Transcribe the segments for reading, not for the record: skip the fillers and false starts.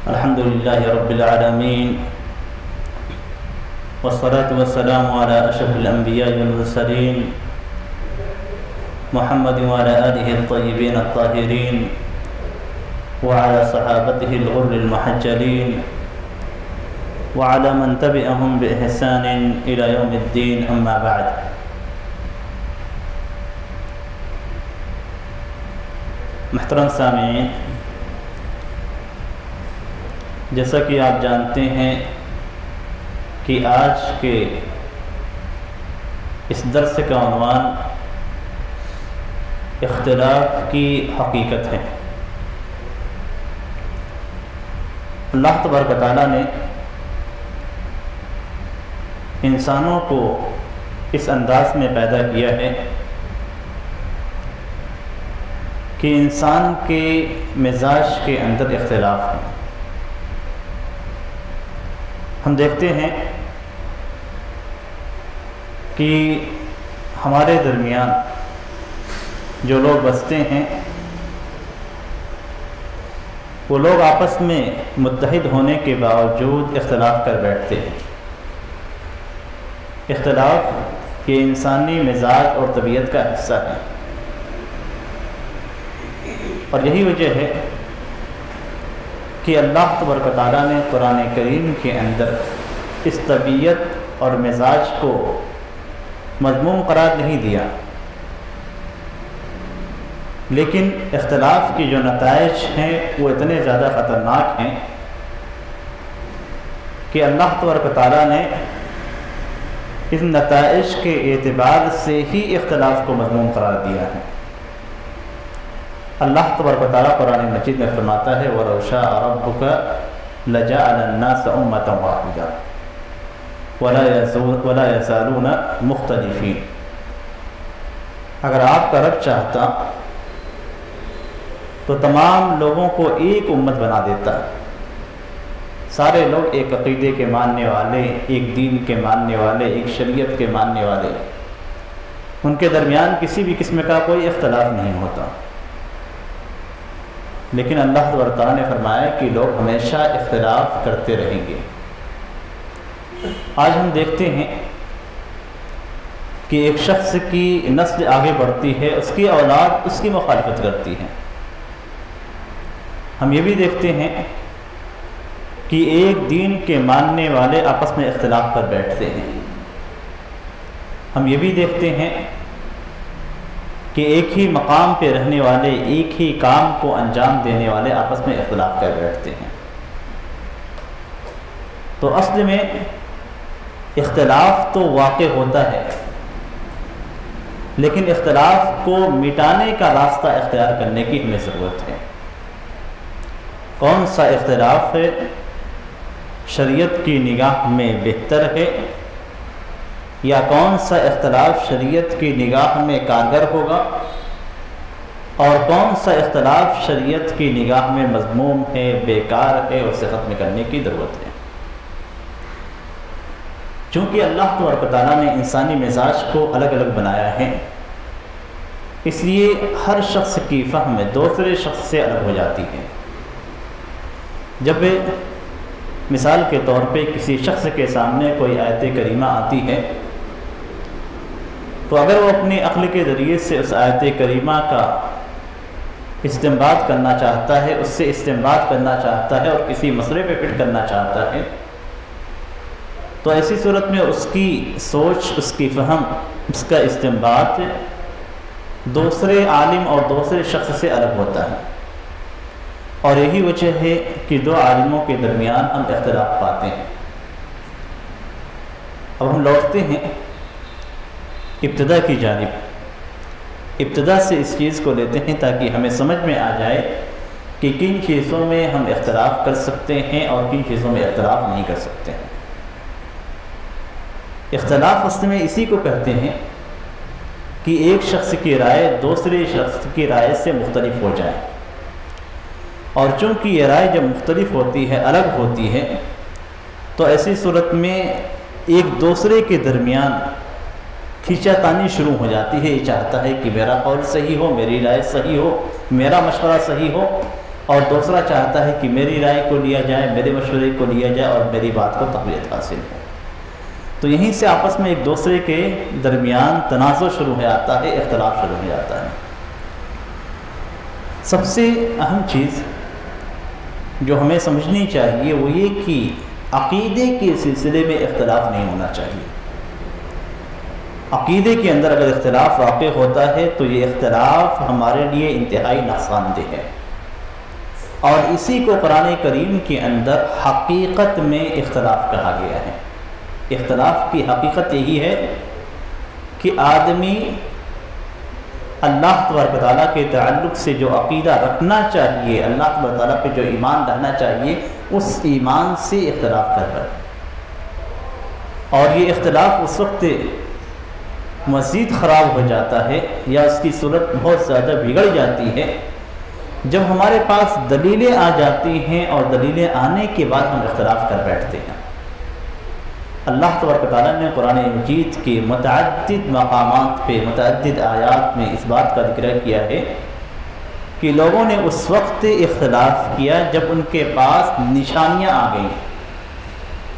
الحمد لله رب العالمين والصلاة والسلام على أشرف الأنبياء والمرسلين محمد وعلى آله الطيبين الطاهرين وعلى صحابته الغر المحجلين وعلى من تبعهم بإحسان إلى يوم الدين. أما بعد، محترم سامعین، جیسا کہ آپ جانتے ہیں کہ آج کے اس درس کا عنوان اختلاف کی حقیقت ہے۔ اللہ تبارک و تعالیٰ نے انسانوں کو اس انداز میں پیدا کیا ہے کہ انسان کے مزاج کے اندر اختلاف ہے۔ ہم دیکھتے ہیں کہ ہمارے درمیان جو لوگ بستے ہیں وہ لوگ آپس میں متحد ہونے کے باوجود اختلاف کر بیٹھتے ہیں۔ اختلاف یہ انسانی مزاج اور طبیعت کا حصہ ہے، اور یہی وجہ ہے کہ اللہ تبارک و تعالیٰ نے قرآن کریم کے اندر اس طبیعت اور مزاج کو مذموم قرار نہیں دیا، لیکن اختلاف کی جو نتائج ہیں وہ اتنے زیادہ خطرناک ہیں کہ اللہ تبارک و تعالیٰ نے اس نتائج کے اعتبار سے ہی اختلاف کو مذموم قرار دیا ہے۔ اللہ تبارک و تعالیٰ قرآن مجید میں فرماتا ہے وَلَوْ شَاءَ رَبُّكَ لَجَعَلَ النَّاسَ أُمَّةً وَاحِدَةً وَلَا يَزَالُونَ مُخْتَلِفِينَ۔ اگر آپ کا رب چاہتا تو تمام لوگوں کو ایک امت بنا دیتا، سارے لوگ ایک عقیدے کے ماننے والے، ایک دین کے ماننے والے، ایک شریعت کے ماننے والے، ان کے درمیان کسی بھی قسم کا کوئی اختلاف نہیں ہوتا۔ لیکن اللہ تعالیٰ نے فرمایا کہ لوگ ہمیشہ اختلاف کرتے رہیں گے۔ آج ہم دیکھتے ہیں کہ ایک شخص کی نسل آگے بڑھتی ہے، اس کی اولاد اس کی مخالفت کرتی ہے۔ ہم یہ بھی دیکھتے ہیں کہ ایک دین کے ماننے والے آپس میں اختلاف کر بیٹھتے ہیں۔ ہم یہ بھی دیکھتے ہیں کہ ایک ہی مقام پہ رہنے والے، ایک ہی کام کو انجام دینے والے آپس میں اختلاف کر بیٹھتے ہیں۔ تو اصل میں اختلاف تو واقع ہوتا ہے، لیکن اختلاف کو مٹانے کا راستہ اختیار کرنے کی ہمیں ضرورت ہے۔ کون سا اختلاف ہے شریعت کی نگاہ میں بہتر ہے، یا کون سا اختلاف شریعت کی نگاہ میں کارگر ہوگا، اور کون سا اختلاف شریعت کی نگاہ میں مذموم ہے، بیکار ہے، اسے ختم کرنے کی ضرورت ہے۔ چونکہ اللہ تبارک و تعالیٰ نے انسانی مزاج کو الگ الگ بنایا ہے، اس لیے ہر شخص کی فہم دوسرے شخص سے الگ ہو جاتی ہے۔ جب مثال کے طور پہ کسی شخص کے سامنے کوئی آیت کریمہ آتی ہے تو اگر وہ اپنی عقل کے ذریعے سے اس آیت کریمہ کا استنباط کرنا چاہتا ہے، اس سے استنباط کرنا چاہتا ہے اور کسی مسئلے پہ فٹ کرنا چاہتا ہے، تو ایسی صورت میں اس کی سوچ، اس کی فہم، اس کا استنباط دوسرے عالم اور دوسرے شخص سے الگ ہوتا ہے، اور یہی وجہ ہے کہ دو عالموں کے درمیان ہم اختلاف پاتے ہیں۔ اب ہم لوٹتے ہیں ابتدا کی جانب، ابتدا سے اس چیز کو لیتے ہیں تاکہ ہمیں سمجھ میں آ جائے کہ کن چیزوں میں ہم اختلاف کر سکتے ہیں اور کن چیزوں میں اختلاف نہیں کر سکتے ہیں۔ اختلاف اصل میں اسی کو کہتے ہیں کہ ایک شخص کی رائے دوسرے شخص کی رائے سے مختلف ہو جائے، اور چونکہ یہ رائے جب مختلف ہوتی ہے، الگ ہوتی ہے، تو ایسی صورت میں ایک دوسرے کے درمیان کھینچا تانی شروع ہو جاتی ہے۔ یہ چاہتا ہے کہ میرا قول صحیح ہو، میری رائے صحیح ہو، میرا مشورہ صحیح ہو، اور دوسرا چاہتا ہے کہ میری رائے کو لیا جائے، میرے مشورے کو لیا جائے اور میری بات کو تقویت حاصل ہو۔ تو یہیں سے آپس میں ایک دوسرے کے درمیان تنازع شروع ہو جاتا ہے، اختلاف شروع ہو جاتا ہے۔ سب سے اہم چیز جو ہمیں سمجھنی چاہیے وہ یہ کہ عقیدے کے سلسلے میں اختلاف نہیں ہونا چاہیے۔ عقیدے کے اندر اگر اختلاف واقع ہوتا ہے تو یہ اختلاف ہمارے لیے انتہائی نقصان دہ ہے، اور اسی کو قرآن کریم کے اندر حقیقت میں اختلاف کہا گیا ہے۔ اختلاف کی حقیقت یہی ہے کہ آدمی اللہ تبارک و تعالیٰ کے تعلق سے جو عقیدہ رکھنا چاہیے، اللہ تبارک و تعالیٰ پہ جو ایمان رہنا چاہیے، اس ایمان سے اختلاف کر رہا ہے۔ اور یہ اختلاف اس وقت مزید خراب ہو جاتا ہے یا اس کی صورت بہت زیادہ بگڑ جاتی ہے جب ہمارے پاس دلیلیں آ جاتی ہیں، اور دلیلیں آنے کے بعد ہم اختلاف کر بیٹھتے ہیں۔ اللہ تبارک و تعالیٰ نے قرآن مجید کے متعدد مقامات پہ متعدد آیات میں اس بات کا ذکر کیا ہے کہ لوگوں نے اس وقت اختلاف کیا جب ان کے پاس نشانیاں آ گئیں،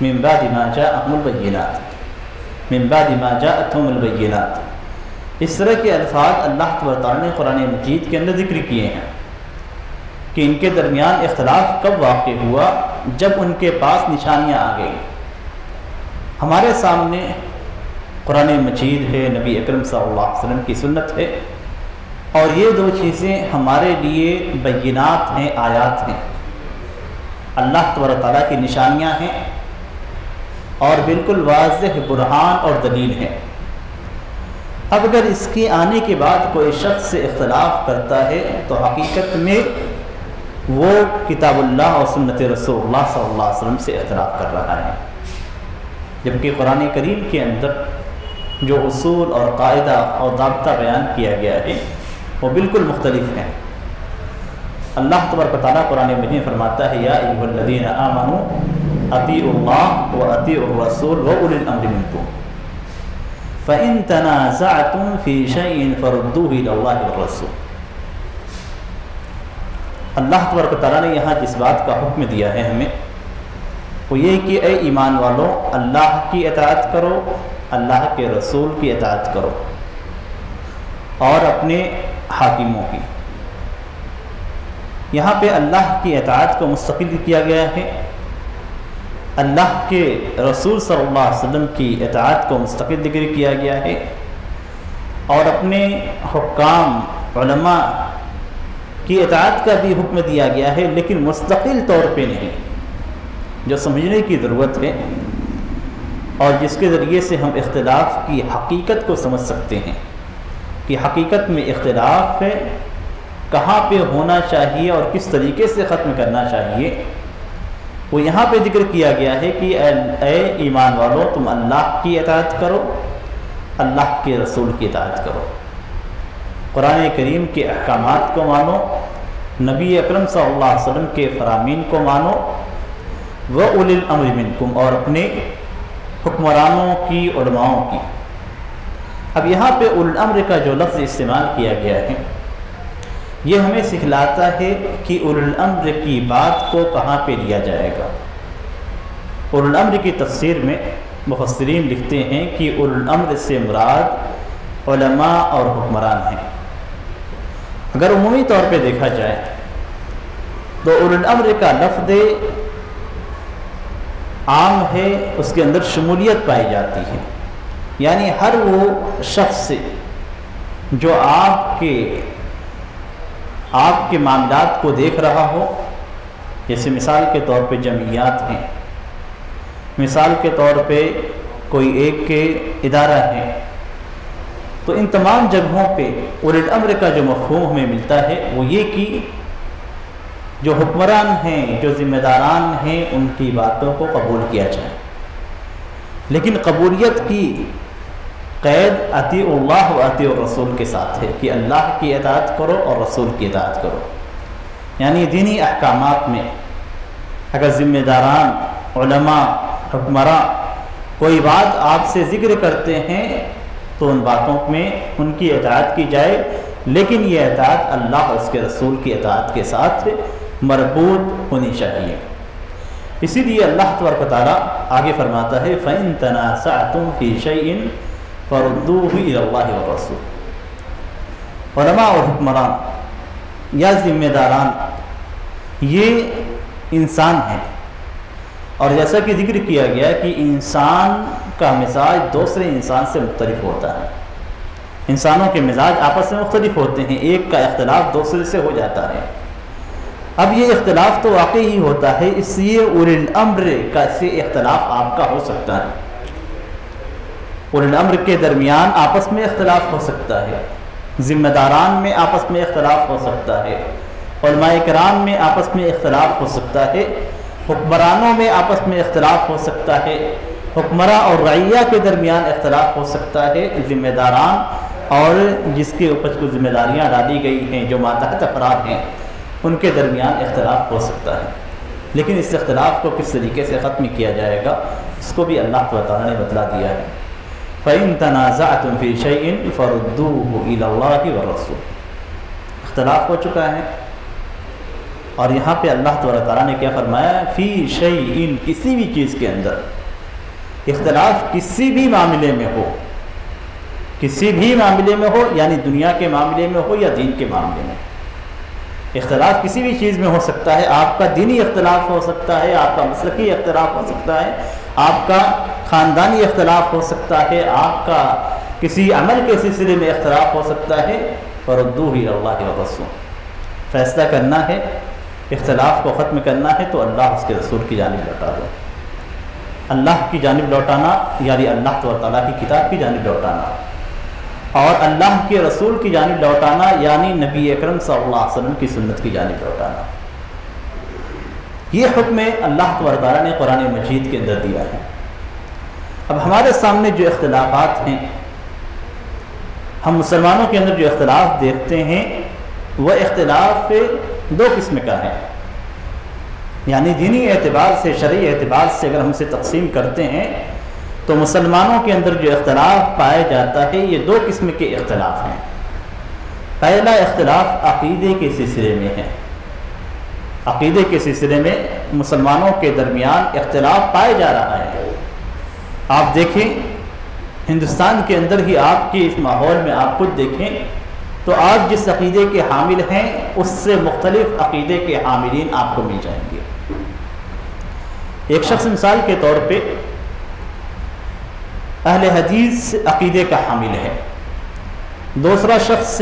من بعد ما جاءهم البینات، من بعد ما جاءتهم البینات۔ اس طرح کے الفاظ اللہ تبارک و تعالیٰ نے قرآن مجید کے اندر ذکر کیے ہیں کہ ان کے درمیان اختلاف کب واقع ہوا، جب ان کے پاس نشانیاں آ گئیں۔ ہمارے سامنے قرآن مجید ہے، نبی اکرم صلی اللہ علیہ وسلم کی سنت ہے، اور یہ دو چیزیں ہمارے لیے بینات ہیں، آیات ہیں، اللہ تبارک تعالیٰ کی نشانیاں ہیں اور بالکل واضح برہان اور دلیل ہے۔ اب اگر اس کے آنے کے بعد کوئی شخص سے اختلاف کرتا ہے تو حقیقت میں وہ کتاب اللہ اور سنت رسول اللہ صلی اللہ علیہ وسلم سے اختلاف کر رہا ہے، جبکہ قرآن کریم کے اندر جو اصول اور قاعدہ اور ضابطہ بیان کیا گیا ہے وہ بالکل مختلف ہیں۔ اللہ تبارک و تعالیٰ قرآن مجید میں فرماتا ہے یا ایھا الذین آمنوا اطیعوا اللہ واطیعوا الرسول واولی الامر منکم فإن تنازعتم فی شیء فردوہ الی اللہ والرسول۔ اللہ تبارک و تعالیٰ نے یہاں جس بات کا حکم دیا ہے ہمیں وہ یہ کہ اے ایمان والو، اللہ کی اطاعت کرو، اللہ کے رسول کی اطاعت کرو اور اپنے حاکموں کی۔ یہاں پہ اللہ کی اطاعت کو مستقل کیا گیا ہے، اللہ کے رسول صلی اللہ علیہ وسلم کی اطاعت کو مستقل ذکر کیا گیا ہے، اور اپنے حکام علماء کی اطاعت کا بھی حکم دیا گیا ہے، لیکن مستقل طور پہ نہیں۔ جو سمجھنے کی ضرورت ہے اور جس کے ذریعے سے ہم اختلاف کی حقیقت کو سمجھ سکتے ہیں کہ حقیقت میں اختلاف ہے کہاں پہ ہونا چاہیے اور کس طریقے سے ختم کرنا چاہیے، وہ یہاں پہ ذکر کیا گیا ہے کہ اے ایمان والو، تم اللہ کی اطاعت کرو، اللہ کے رسول کی اطاعت کرو، قرآن کریم کے احکامات کو مانو، نبی اکرم صلی اللہ علیہ وسلم کے فرامین کو مانو، وَأُولِي الْأَمْرِ مِنْكُمْ، اور اپنے حکمرانوں کی، علماؤں کی۔ اب یہاں پہ اولو الامر کا جو لفظ استعمال کیا گیا ہے یہ ہمیں سکھلاتا ہے کہ اولو الامر کی بات کو کہاں پہ لیا جائے گا۔ اولو الامر کی تفسیر میں مفسرین لکھتے ہیں کہ اولو الامر سے مراد علماء اور حکمران ہیں۔ اگر عمومی طور پہ دیکھا جائے تو اولو الامر کا لفظ عام ہے، اس کے اندر شمولیت پائی جاتی ہے، یعنی ہر وہ شخص جو آپ کے معاملات کو دیکھ رہا ہو، جیسے مثال کے طور پہ جمعیات ہیں، مثال کے طور پہ کوئی ایک کے ادارہ ہے، تو ان تمام جگہوں پہ اولو الامر کا جو مفہوم ہمیں ملتا ہے وہ یہ کہ جو حکمران ہیں، جو ذمہ داران ہیں، ان کی باتوں کو قبول کیا جائے، لیکن قبولیت کی قید اطیعوا اللہ و اطیعوا الرسول کے ساتھ ہے کہ اللہ کی اطاعت کرو اور رسول کی اطاعت کرو۔ یعنی دینی احکامات میں اگر ذمہ داران، علماء، حکمراں کوئی بات آپ سے ذکر کرتے ہیں تو ان باتوں میں ان کی اطاعت کی جائے، لیکن یہ اطاعت اللہ اور اس کے رسول کی اطاعت کے ساتھ مربوط ہونی چاہیے۔ اسی لیے اللہ تبارک و تعالیٰ آگے فرماتا ہے فَإِن تَنَازَعْتُمْ فِي شَيْءٍ فَرُدُّوهُ إِلَى اللَّهِ وَالرَّسُولِ۔ علماء اور حکمران یا ذمہ داران یہ انسان ہیں، اور جیسا کہ ذکر کیا گیا کہ انسان کا مزاج دوسرے انسان سے مختلف ہوتا ہے، انسانوں کے مزاج آپس میں مختلف ہوتے ہیں، ایک کا اختلاف دوسرے سے ہو جاتا ہے۔ اب یہ اختلاف تو واقعی ہی ہوتا ہے، اس لیے اولی الامر کا سے اختلاف آپ کا ہو سکتا ہے، اولی الامر کے درمیان آپس میں اختلاف ہو سکتا ہے، ذمہ داران میں آپس میں اختلاف ہو سکتا ہے، علماء کرام میں آپس میں اختلاف ہو سکتا ہے، حکمرانوں میں آپس میں اختلاف ہو سکتا ہے، حکمراں اور رعیہ کے درمیان اختلاف ہو سکتا ہے، ذمہ داران اور جس کے اوپر کچھ ذمہ داریاں ڈالی گئی ہیں جو ماتحت افراد ہیں ان کے درمیان اختلاف ہو سکتا ہے، لیکن اس اختلاف کو کس طریقے سے ختم کیا جائے گا اس کو بھی اللہ تعالیٰ نے بتلا دیا ہے۔ فَإِن تَنَازَعْتُمْ فِي شَيْءٍ فَرُدُّوهُ إِلَى اللَّهِ وَالرَّسُولِ۔ اختلاف ہو چکا ہے، اور یہاں پہ اللہ تعالیٰ نے کیا فرمایا؟ فی شیء، کسی بھی چیز کے اندر اختلاف کسی بھی معاملے میں ہو، کسی بھی معاملے میں ہو، یعنی دنیا کے معاملے میں ہو یا دین کے معاملے میں، اختلاف کسی بھی چیز میں ہو سکتا ہے۔ آپ کا دینی اختلاف ہو سکتا ہے، آپ کا مسلکی اختلاف ہو سکتا ہے، آپ کا خاندانی اختلاف ہو سکتا ہے، آپ کا کسی عمل کے سلسلے میں اختلاف ہو سکتا ہے۔ فَرُدُّوهُ إِلَى اللَّهِ وَالرَّسُولِ، فیصلہ کرنا ہے، اختلاف کو ختم کرنا ہے تو اللہ اس کے رسول کی جانب لوٹا دو۔ اللہ کی جانب لوٹانا یعنی اللہ تعالیٰ کی کتاب کی جانب لوٹانا، اور اللہ کے رسول کی جانب لوٹانا یعنی نبی اکرم صلی اللہ علیہ وسلم کی سنت کی جانب لوٹانا۔ یہ حکم اللہ تعالیٰ نے قرآن مجید کے اندر دیا ہے۔ اب ہمارے سامنے جو اختلافات ہیں، ہم مسلمانوں کے اندر جو اختلاف دیکھتے ہیں وہ اختلاف دو قسم کا ہے، یعنی دینی اعتبار سے، شرعی اعتبار سے اگر ہم اسے تقسیم کرتے ہیں تو مسلمانوں کے اندر جو اختلاف پایا جاتا ہے یہ دو قسم کے اختلاف ہیں۔ پہلا اختلاف عقیدے کے سلسلے میں ہے، عقیدے کے سلسلے میں مسلمانوں کے درمیان اختلاف پایا جا رہا ہے۔ آپ دیکھیں ہندوستان کے اندر ہی آپ کے اس ماحول میں آپ خود دیکھیں تو آپ جس عقیدے کے حامل ہیں اس سے مختلف عقیدے کے حاملین آپ کو مل جائیں گے۔ ایک شخص مثال کے طور پہ اہل حدیث عقیدے کا حامل ہے، دوسرا شخص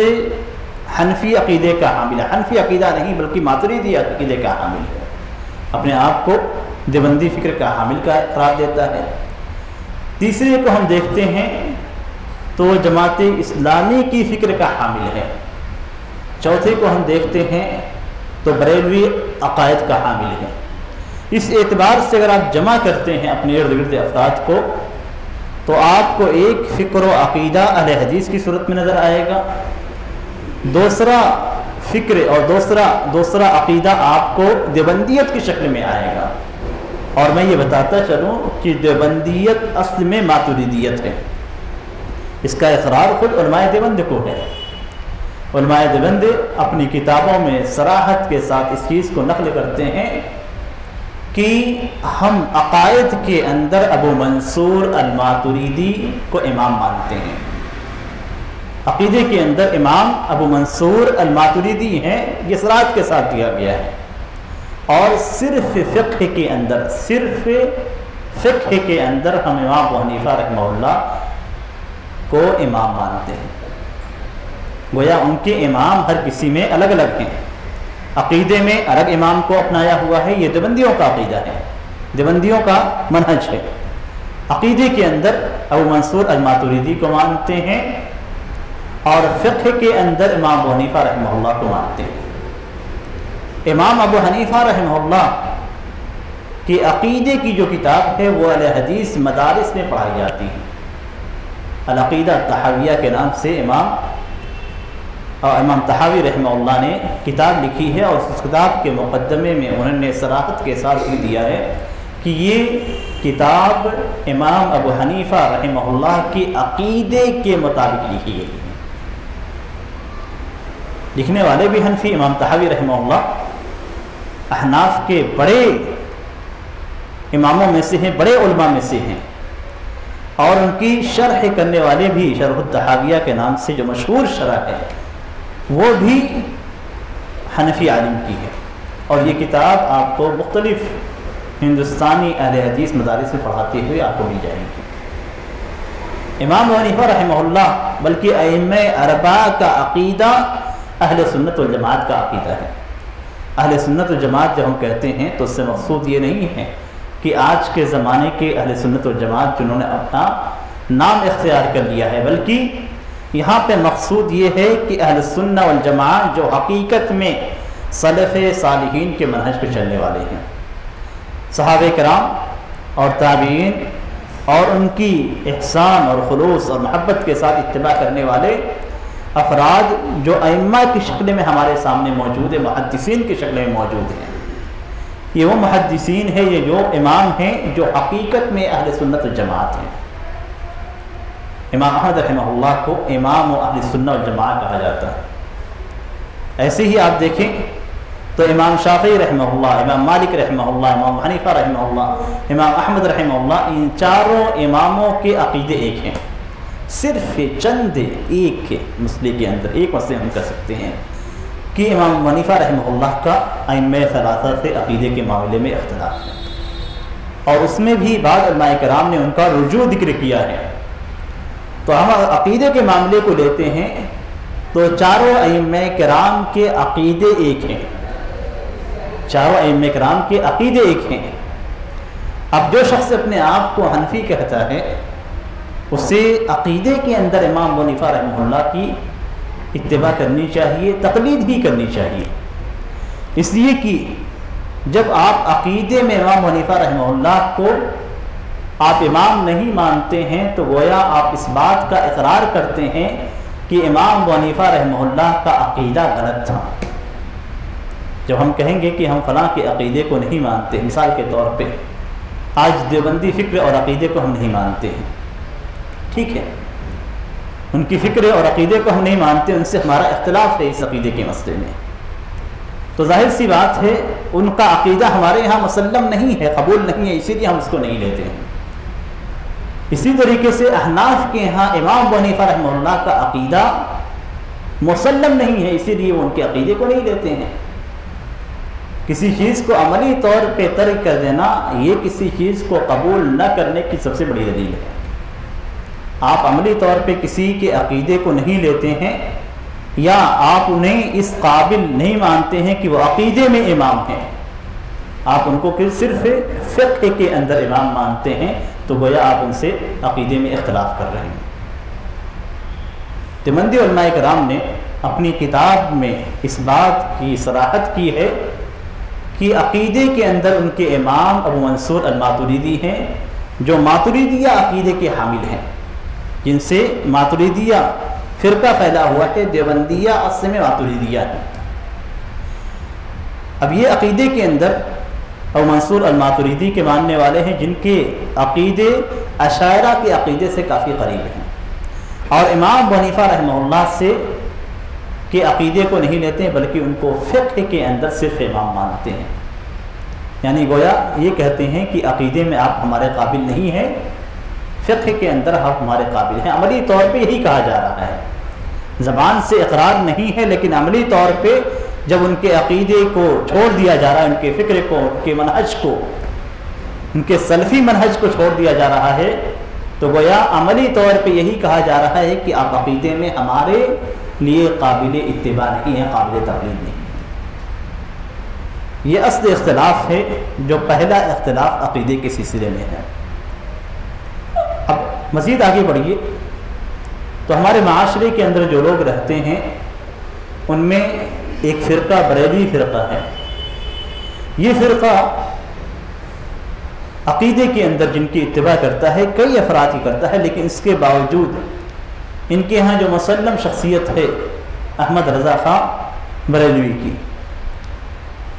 حنفی عقیدے کا حامل ہے، حنفی عقیدہ نہیں بلکہ ماتریدی عقیدے کا حامل ہے، اپنے آپ کو دیوبندی فکر کا حامل قرار دیتا ہے۔ تیسرے کو ہم دیکھتے ہیں تو جماعت اسلامی کی فکر کا حامل ہے، چوتھے کو ہم دیکھتے ہیں تو بریلوی عقائد کا حامل ہے۔ اس اعتبار سے اگر آپ جمع کرتے ہیں اپنے ارد گرد افراد کو تو آپ کو ایک فکر و عقیدہ اہل حدیث کی صورت میں نظر آئے گا، دوسرا فکر اور دوسرا عقیدہ آپ کو دیوبندیت کی شکل میں آئے گا۔ اور میں یہ بتاتا چلوں کہ دیوبندیت اصل میں ماتریدیت ہے، اس کا اقرار خود علماء دیوبند کو ہے۔ علماء دیوبند اپنی کتابوں میں صراحت کے ساتھ اس چیز کو نقل کرتے ہیں کہ ہم عقائد کے اندر ابو منصور الماتریدی کو امام مانتے ہیں، عقیدے کے اندر امام ابو منصور الماتریدی ہیں، یہ صراحت کے ساتھ دیا گیا ہے۔ اور صرف فقہ کے اندر ہم امام ابو حنیفہ رحمہ اللہ کو امام مانتے ہیں، گویا ان کے امام ہر کسی میں الگ الگ ہیں۔ عقیدے میں الگ امام کو اپنایا ہوا ہے، یہ دیوبندیوں کا عقیدہ ہے، دیوبندیوں کا منہج ہے۔ عقیدے کے اندر ابو منصور الماتریدی کو مانتے ہیں اور فقہ کے اندر امام ابو حنیفہ رحمہ اللہ کو مانتے ہیں۔ امام ابو حنیفہ رحمہ اللہ کی عقیدے کی جو کتاب ہے وہ اہل حدیث مدارس میں پڑھائی جاتی ہے، العقیدہ الطحاویہ کے نام سے امام طحاوی رحمہ اللہ نے کتاب لکھی ہے، اور اس کتاب کے مقدمے میں انہوں نے صراحت کے ساتھ بھی دیا ہے کہ یہ کتاب امام ابو حنیفہ رحمہ اللہ کی عقیدے کے مطابق لکھی گئی ہے۔ لکھنے والے بھی حنفی امام طحاوی رحمہ اللہ، احناف کے بڑے اماموں میں سے ہیں، بڑے علماء میں سے ہیں، اور ان کی شرح کرنے والے بھی شرح الطحاویہ کے نام سے جو مشہور شرح ہے وہ بھی حنفی عالم کی ہے، اور یہ کتاب آپ کو مختلف ہندوستانی اہل حدیث مدارس میں پڑھاتے ہوئے آپ کو مل جائے گی۔ امام ابو حنیفہ رحمہ اللہ بلکہ ائمہ اربعہ کا عقیدہ اہل سنت والجماعت کا عقیدہ ہے۔ اہل سنت والجماعت جب ہم کہتے ہیں تو اس سے مقصود یہ نہیں ہے کہ آج کے زمانے کے اہل سنت والجماعت جنہوں نے اپنا نام اختیار کر لیا ہے، بلکہ یہاں پہ مقصود یہ ہے کہ اہل سنت والجماعت جو حقیقت میں سلف صالحین کے منہج پہ چلنے والے ہیں، صحابہ کرام اور تابعین اور ان کی احسان اور خلوص اور محبت کے ساتھ اتباع کرنے والے افراد جو ائمہ کی شکل میں ہمارے سامنے موجود ہیں، محدثین کی شکل میں موجود ہیں۔ یہ وہ محدثین ہیں، یہ جو امام ہیں جو حقیقت میں اہل سنت والجماعت ہیں۔ امام احمد رحمہ اللہ کو امام و اہل سنت والجماعت کہا جاتا ہے۔ ایسے ہی آپ دیکھیں تو امام شافعی رحمہ اللہ، امام مالک رحمہ اللہ، امام حنیفہ رحمہ اللہ، امام احمد رحمہ اللہ، ان چاروں اماموں کے عقیدے ایک ہیں، صرف چند ایک مسئلے کے اندر ایک مسئلے ہم کر سکتے ہیں کہ امام ابو حنیفہ رحمہ اللہ کا ائمہ ثلاثہ سے عقیدے کے معاملے میں اختلاف ہے، اور اس میں بھی بعض علماء کرام نے ان کا رجوع ذکر کیا ہے۔ تو ہم عقیدے کے معاملے کو لیتے ہیں تو چاروں ائمہ کرام کے عقیدے ایک ہیں، چاروں ائمہ کرام کے عقیدے ایک ہیں۔ اب جو شخص اپنے آپ کو حنفی کہتا ہے اسے عقیدے کے اندر امام ابو حنیفہ رحمہ اللہ کی اتباع کرنی چاہیے، تقلید بھی کرنی چاہیے، اس لیے کہ جب آپ عقیدے میں امام ابو حنیفہ رحمہ اللہ کو آپ امام نہیں مانتے ہیں تو گویا آپ اس بات کا اقرار کرتے ہیں کہ امام ابو حنیفہ رحمہ اللہ کا عقیدہ غلط تھا۔ جب ہم کہیں گے کہ ہم فلاں کے عقیدے کو نہیں مانتے، مثال کے طور پہ آج دیوبندی فکر اور عقیدے کو ہم نہیں مانتے ہیں، ٹھیک ہے، ان کی فکر اور عقیدے کو ہم نہیں مانتے، ان سے ہمارا اختلاف ہے اس عقیدے کے مسئلے میں، تو ظاہر سی بات ہے ان کا عقیدہ ہمارے یہاں مسلم نہیں ہے، قبول نہیں ہے، اسی لیے ہم اس کو نہیں لیتے ہیں۔ اسی طریقے سے احناف کے یہاں امام ابو حنیفہ رحمہ اللہ کا عقیدہ مسلم نہیں ہے، اسی لیے وہ ان کے عقیدے کو نہیں لیتے ہیں۔ کسی چیز کو عملی طور پہ ترک کر دینا یہ کسی چیز کو قبول نہ کرنے کی سب سے بڑی دلیل ہے۔ آپ عملی طور پہ کسی کے عقیدے کو نہیں لیتے ہیں یا آپ انہیں اس قابل نہیں مانتے ہیں کہ وہ عقیدے میں امام ہیں، آپ ان کو صرف فقہ کے اندر امام مانتے ہیں، تو گویا آپ ان سے عقیدے میں اختلاف کر رہے ہیں۔ دیوبندی علماء کرام نے اپنی کتاب میں اس بات کی صراحت کی ہے کہ عقیدے کے اندر ان کے امام ابو منصور الماتریدی ہیں، جو ماتریدیہ عقیدے کے حامل ہیں، جن سے ماتریدیہ فرقہ پھیلا ہوا ہے، دیوبندیہ اصل میں ماتریدیہ ہے۔ اب یہ عقیدے کے اندر ابو منصور الماتریدی کے ماننے والے ہیں جن کے عقیدے اشاعرہ کے عقیدے سے کافی قریب ہیں، اور امام ابو حنیفہ رحمہ اللہ سے کے عقیدے کو نہیں لیتے ہیں بلکہ ان کو فقہ کے اندر صرف امام مانتے ہیں، یعنی گویا یہ کہتے ہیں کہ عقیدے میں آپ ہمارے قابل نہیں ہیں، فقہ کے اندر آپ ہمارے قابل ہیں۔ عملی طور پہ یہی کہا جا رہا ہے، زبان سے اقرار نہیں ہے لیکن عملی طور پہ جب ان کے عقیدے کو چھوڑ دیا جا رہا ہے، ان کے فکر کو، ان کے منہج کو، ان کے سلفی منہج کو چھوڑ دیا جا رہا ہے، تو گویا عملی طور پہ یہی کہا جا رہا ہے کہ آپ عقیدے میں ہمارے لیے قابل اتباع نہیں ہیں، قابل تقلید نہیں۔ یہ اصل اختلاف ہے، جو پہلا اختلاف عقیدے کے سلسلے میں ہے۔ اب مزید آگے بڑھیے تو ہمارے معاشرے کے اندر جو لوگ رہتے ہیں ان میں ایک فرقہ بریلوی فرقہ ہے۔ یہ فرقہ عقیدے کے اندر جن کی اتباع کرتا ہے کئی افراد کی کرتا ہے، لیکن اس کے باوجود ان کے ہاں جو مسلم شخصیت ہے احمد رضا خان بریلوی کی،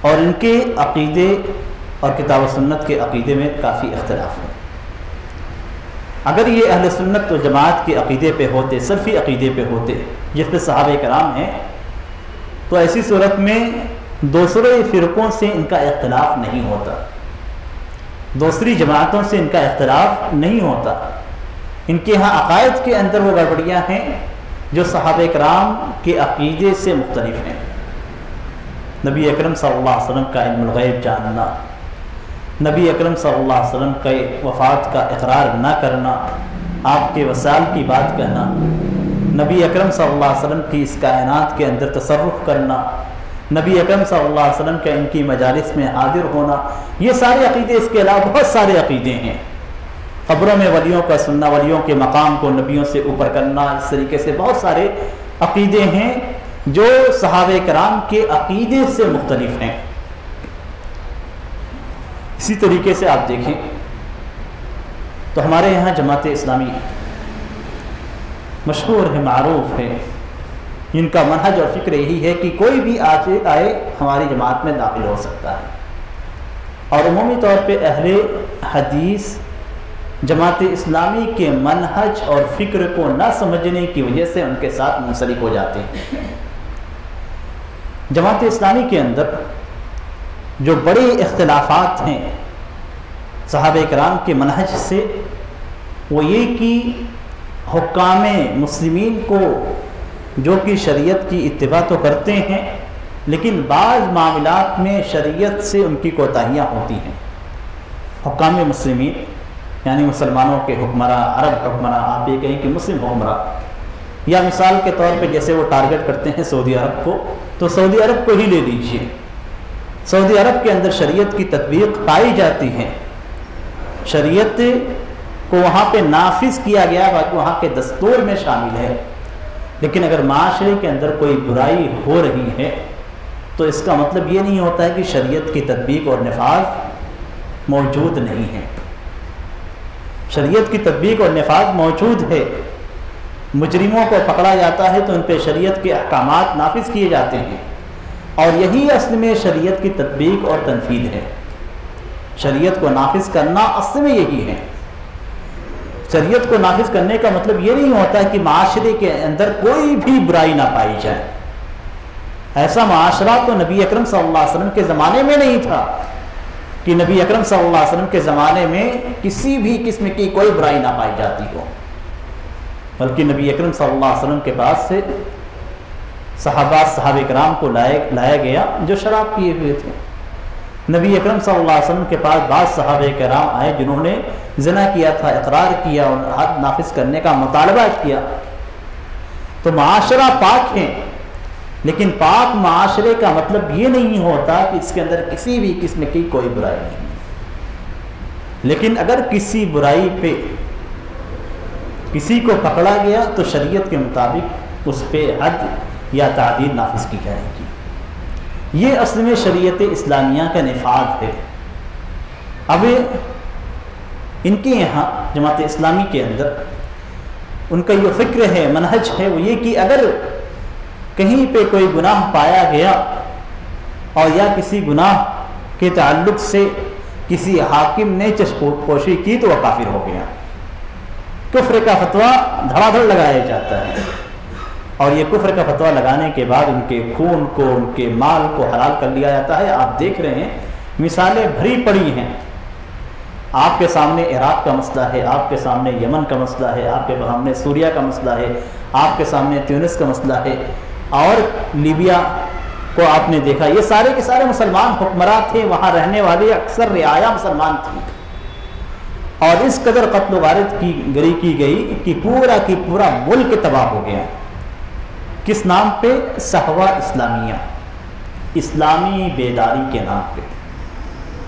اور ان کے عقیدے اور کتاب و سنت کے عقیدے میں کافی اختلاف ہے۔ اگر یہ اہل سنت و جماعت کے عقیدے پہ ہوتے، سلفی عقیدے پہ ہوتے جس پہ صحابہ کرام ہیں، تو ایسی صورت میں دوسرے فرقوں سے ان کا اختلاف نہیں ہوتا، دوسری جماعتوں سے ان کا اختلاف نہیں ہوتا۔ ان کے ہاں عقائد کے اندر وہ گڑبڑیاں ہیں جو صحابہ کرام کے عقیدے سے مختلف ہیں۔ نبی اکرم صلی اللہ علیہ وسلم کا علم الغیب جاننا، نبی اکرم صلی اللہ علیہ وسلم کے وفات کا اقرار نہ کرنا، آپ کے وصال کی بات کہنا، نبی اکرم صلی اللہ علیہ وسلم کی اس کائنات کے اندر تصرف کرنا، نبی اکرم صلی اللہ علیہ وسلم کا ان کی مجالس میں حاضر ہونا، یہ سارے عقیدے، اس کے علاوہ بہت سارے عقیدے ہیں۔ قبروں میں ولیوں کا سننا، ولیوں کے مقام کو نبیوں سے اوپر کرنا، اس طریقے سے بہت سارے عقیدے ہیں جو صحابہ کرام کے عقیدے سے مختلف ہیں۔ اسی طریقے سے آپ دیکھیں تو ہمارے یہاں جماعت اسلامی مشہور ہے، معروف ہے، جن کا منہج اور فکر یہی ہے کہ کوئی بھی آئے ہماری جماعت میں داخل ہو سکتا ہے، اور عمومی طور پہ اہل حدیث جماعت اسلامی کے منہج اور فکر کو نہ سمجھنے کی وجہ سے ان کے ساتھ منسلک ہو جاتے ہیں۔ جماعت اسلامی کے اندر جو بڑے اختلافات ہیں صحابہ کرام کے منہج سے، وہ یہ کہ حکام مسلمین کو جو کہ شریعت کی اتباع تو کرتے ہیں لیکن بعض معاملات میں شریعت سے ان کی کوتاہیاں ہوتی ہیں۔ حکام مسلمین یعنی مسلمانوں کے حکمراں، عرب حکمراں، آپ یہ کہیں کہ مسلم حکمراں، یا مثال کے طور پہ جیسے وہ ٹارگٹ کرتے ہیں سعودی عرب کو، تو سعودی عرب کو ہی لے لیجیے۔ سعودی عرب کے اندر شریعت کی تطبیق پائی جاتی ہے، شریعت کو وہاں پہ نافذ کیا گیا، باقی وہاں کے دستور میں شامل ہے، لیکن اگر معاشرے کے اندر کوئی برائی ہو رہی ہے تو اس کا مطلب یہ نہیں ہوتا ہے کہ شریعت کی تطبیق اور نفاذ موجود نہیں ہے۔ شریعت کی تطبیق اور نفاذ موجود ہے، مجرموں کو پکڑا جاتا ہے تو ان پہ شریعت کے احکامات نافذ کیے جاتے ہیں، اور یہی اصل میں شریعت کی تطبیق اور تنفیذ ہے۔ شریعت کو نافذ کرنا اصل میں یہی ہے۔ شریعت کو نافذ کرنے کا مطلب یہ نہیں ہوتا ہے کہ معاشرے کے اندر کوئی بھی برائی نہ پائی جائے۔ ایسا معاشرہ تو نبی اکرم صلی اللہ علیہ وسلم کے زمانے میں نہیں تھا کہ نبی اکرم صلی اللہ علیہ وسلم کے زمانے میں کسی بھی قسم کی کوئی برائی نہ پائی جاتی ہو، بلکہ نبی اکرم صلی اللہ علیہ وسلم کے پاس سے صحابہ کرام کو لایا گیا جو شراب پیے ہوئے تھے۔ نبی اکرم صلی اللہ علیہ وسلم کے پاس بعض صحابہ کرام آئے جنہوں نے زنا کیا تھا، اقرار کیا اور حد نافذ کرنے کا مطالبہ کیا۔ تو معاشرہ پاک ہے، لیکن پاک معاشرے کا مطلب یہ نہیں ہوتا کہ اس کے اندر کسی بھی قسم کی کوئی برائی نہیں ہے۔ لیکن اگر کسی برائی پہ کسی کو پکڑا گیا تو شریعت کے مطابق اس پہ حد یا تعدیل نافذ کی جائے گی۔ یہ اصل میں شریعت اسلامیہ کا نفاذ ہے۔ اب ان کے یہاں جماعت اسلامی کے اندر ان کا یہ فکر ہے، منہج ہے، وہ یہ کہ اگر کہیں پہ کوئی گناہ پایا گیا اور یا کسی گناہ کے تعلق سے کسی حاکم نے چشمپوشی کی تو وہ کافر ہو گیا۔ کفر کا فتویٰ دھڑا دھڑ لگایا جاتا ہے، اور یہ کفر کا فتویٰ لگانے کے بعد ان کے خون کو، ان کے مال کو حلال کر لیا جاتا ہے۔ آپ دیکھ رہے ہیں مثالیں بھری پڑی ہیں، آپ کے سامنے عراق کا مسئلہ ہے، آپ کے سامنے یمن کا مسئلہ ہے، آپ کے سامنے سوریا کا مسئلہ ہے، آپ کے سامنے تیونس کا مسئلہ ہے، اور لیبیا کو آپ نے دیکھا۔ یہ سارے کے سارے مسلمان حکمراں تھے، وہاں رہنے والے اکثر رعایا مسلمان تھیں، اور اس قدر قتل و غارت کی گری کی گئی کہ پورا ملک تباہ ہو گیا۔ کس نام پہ؟ صحوہ اسلامیہ، اسلامی بیداری کے نام پہ،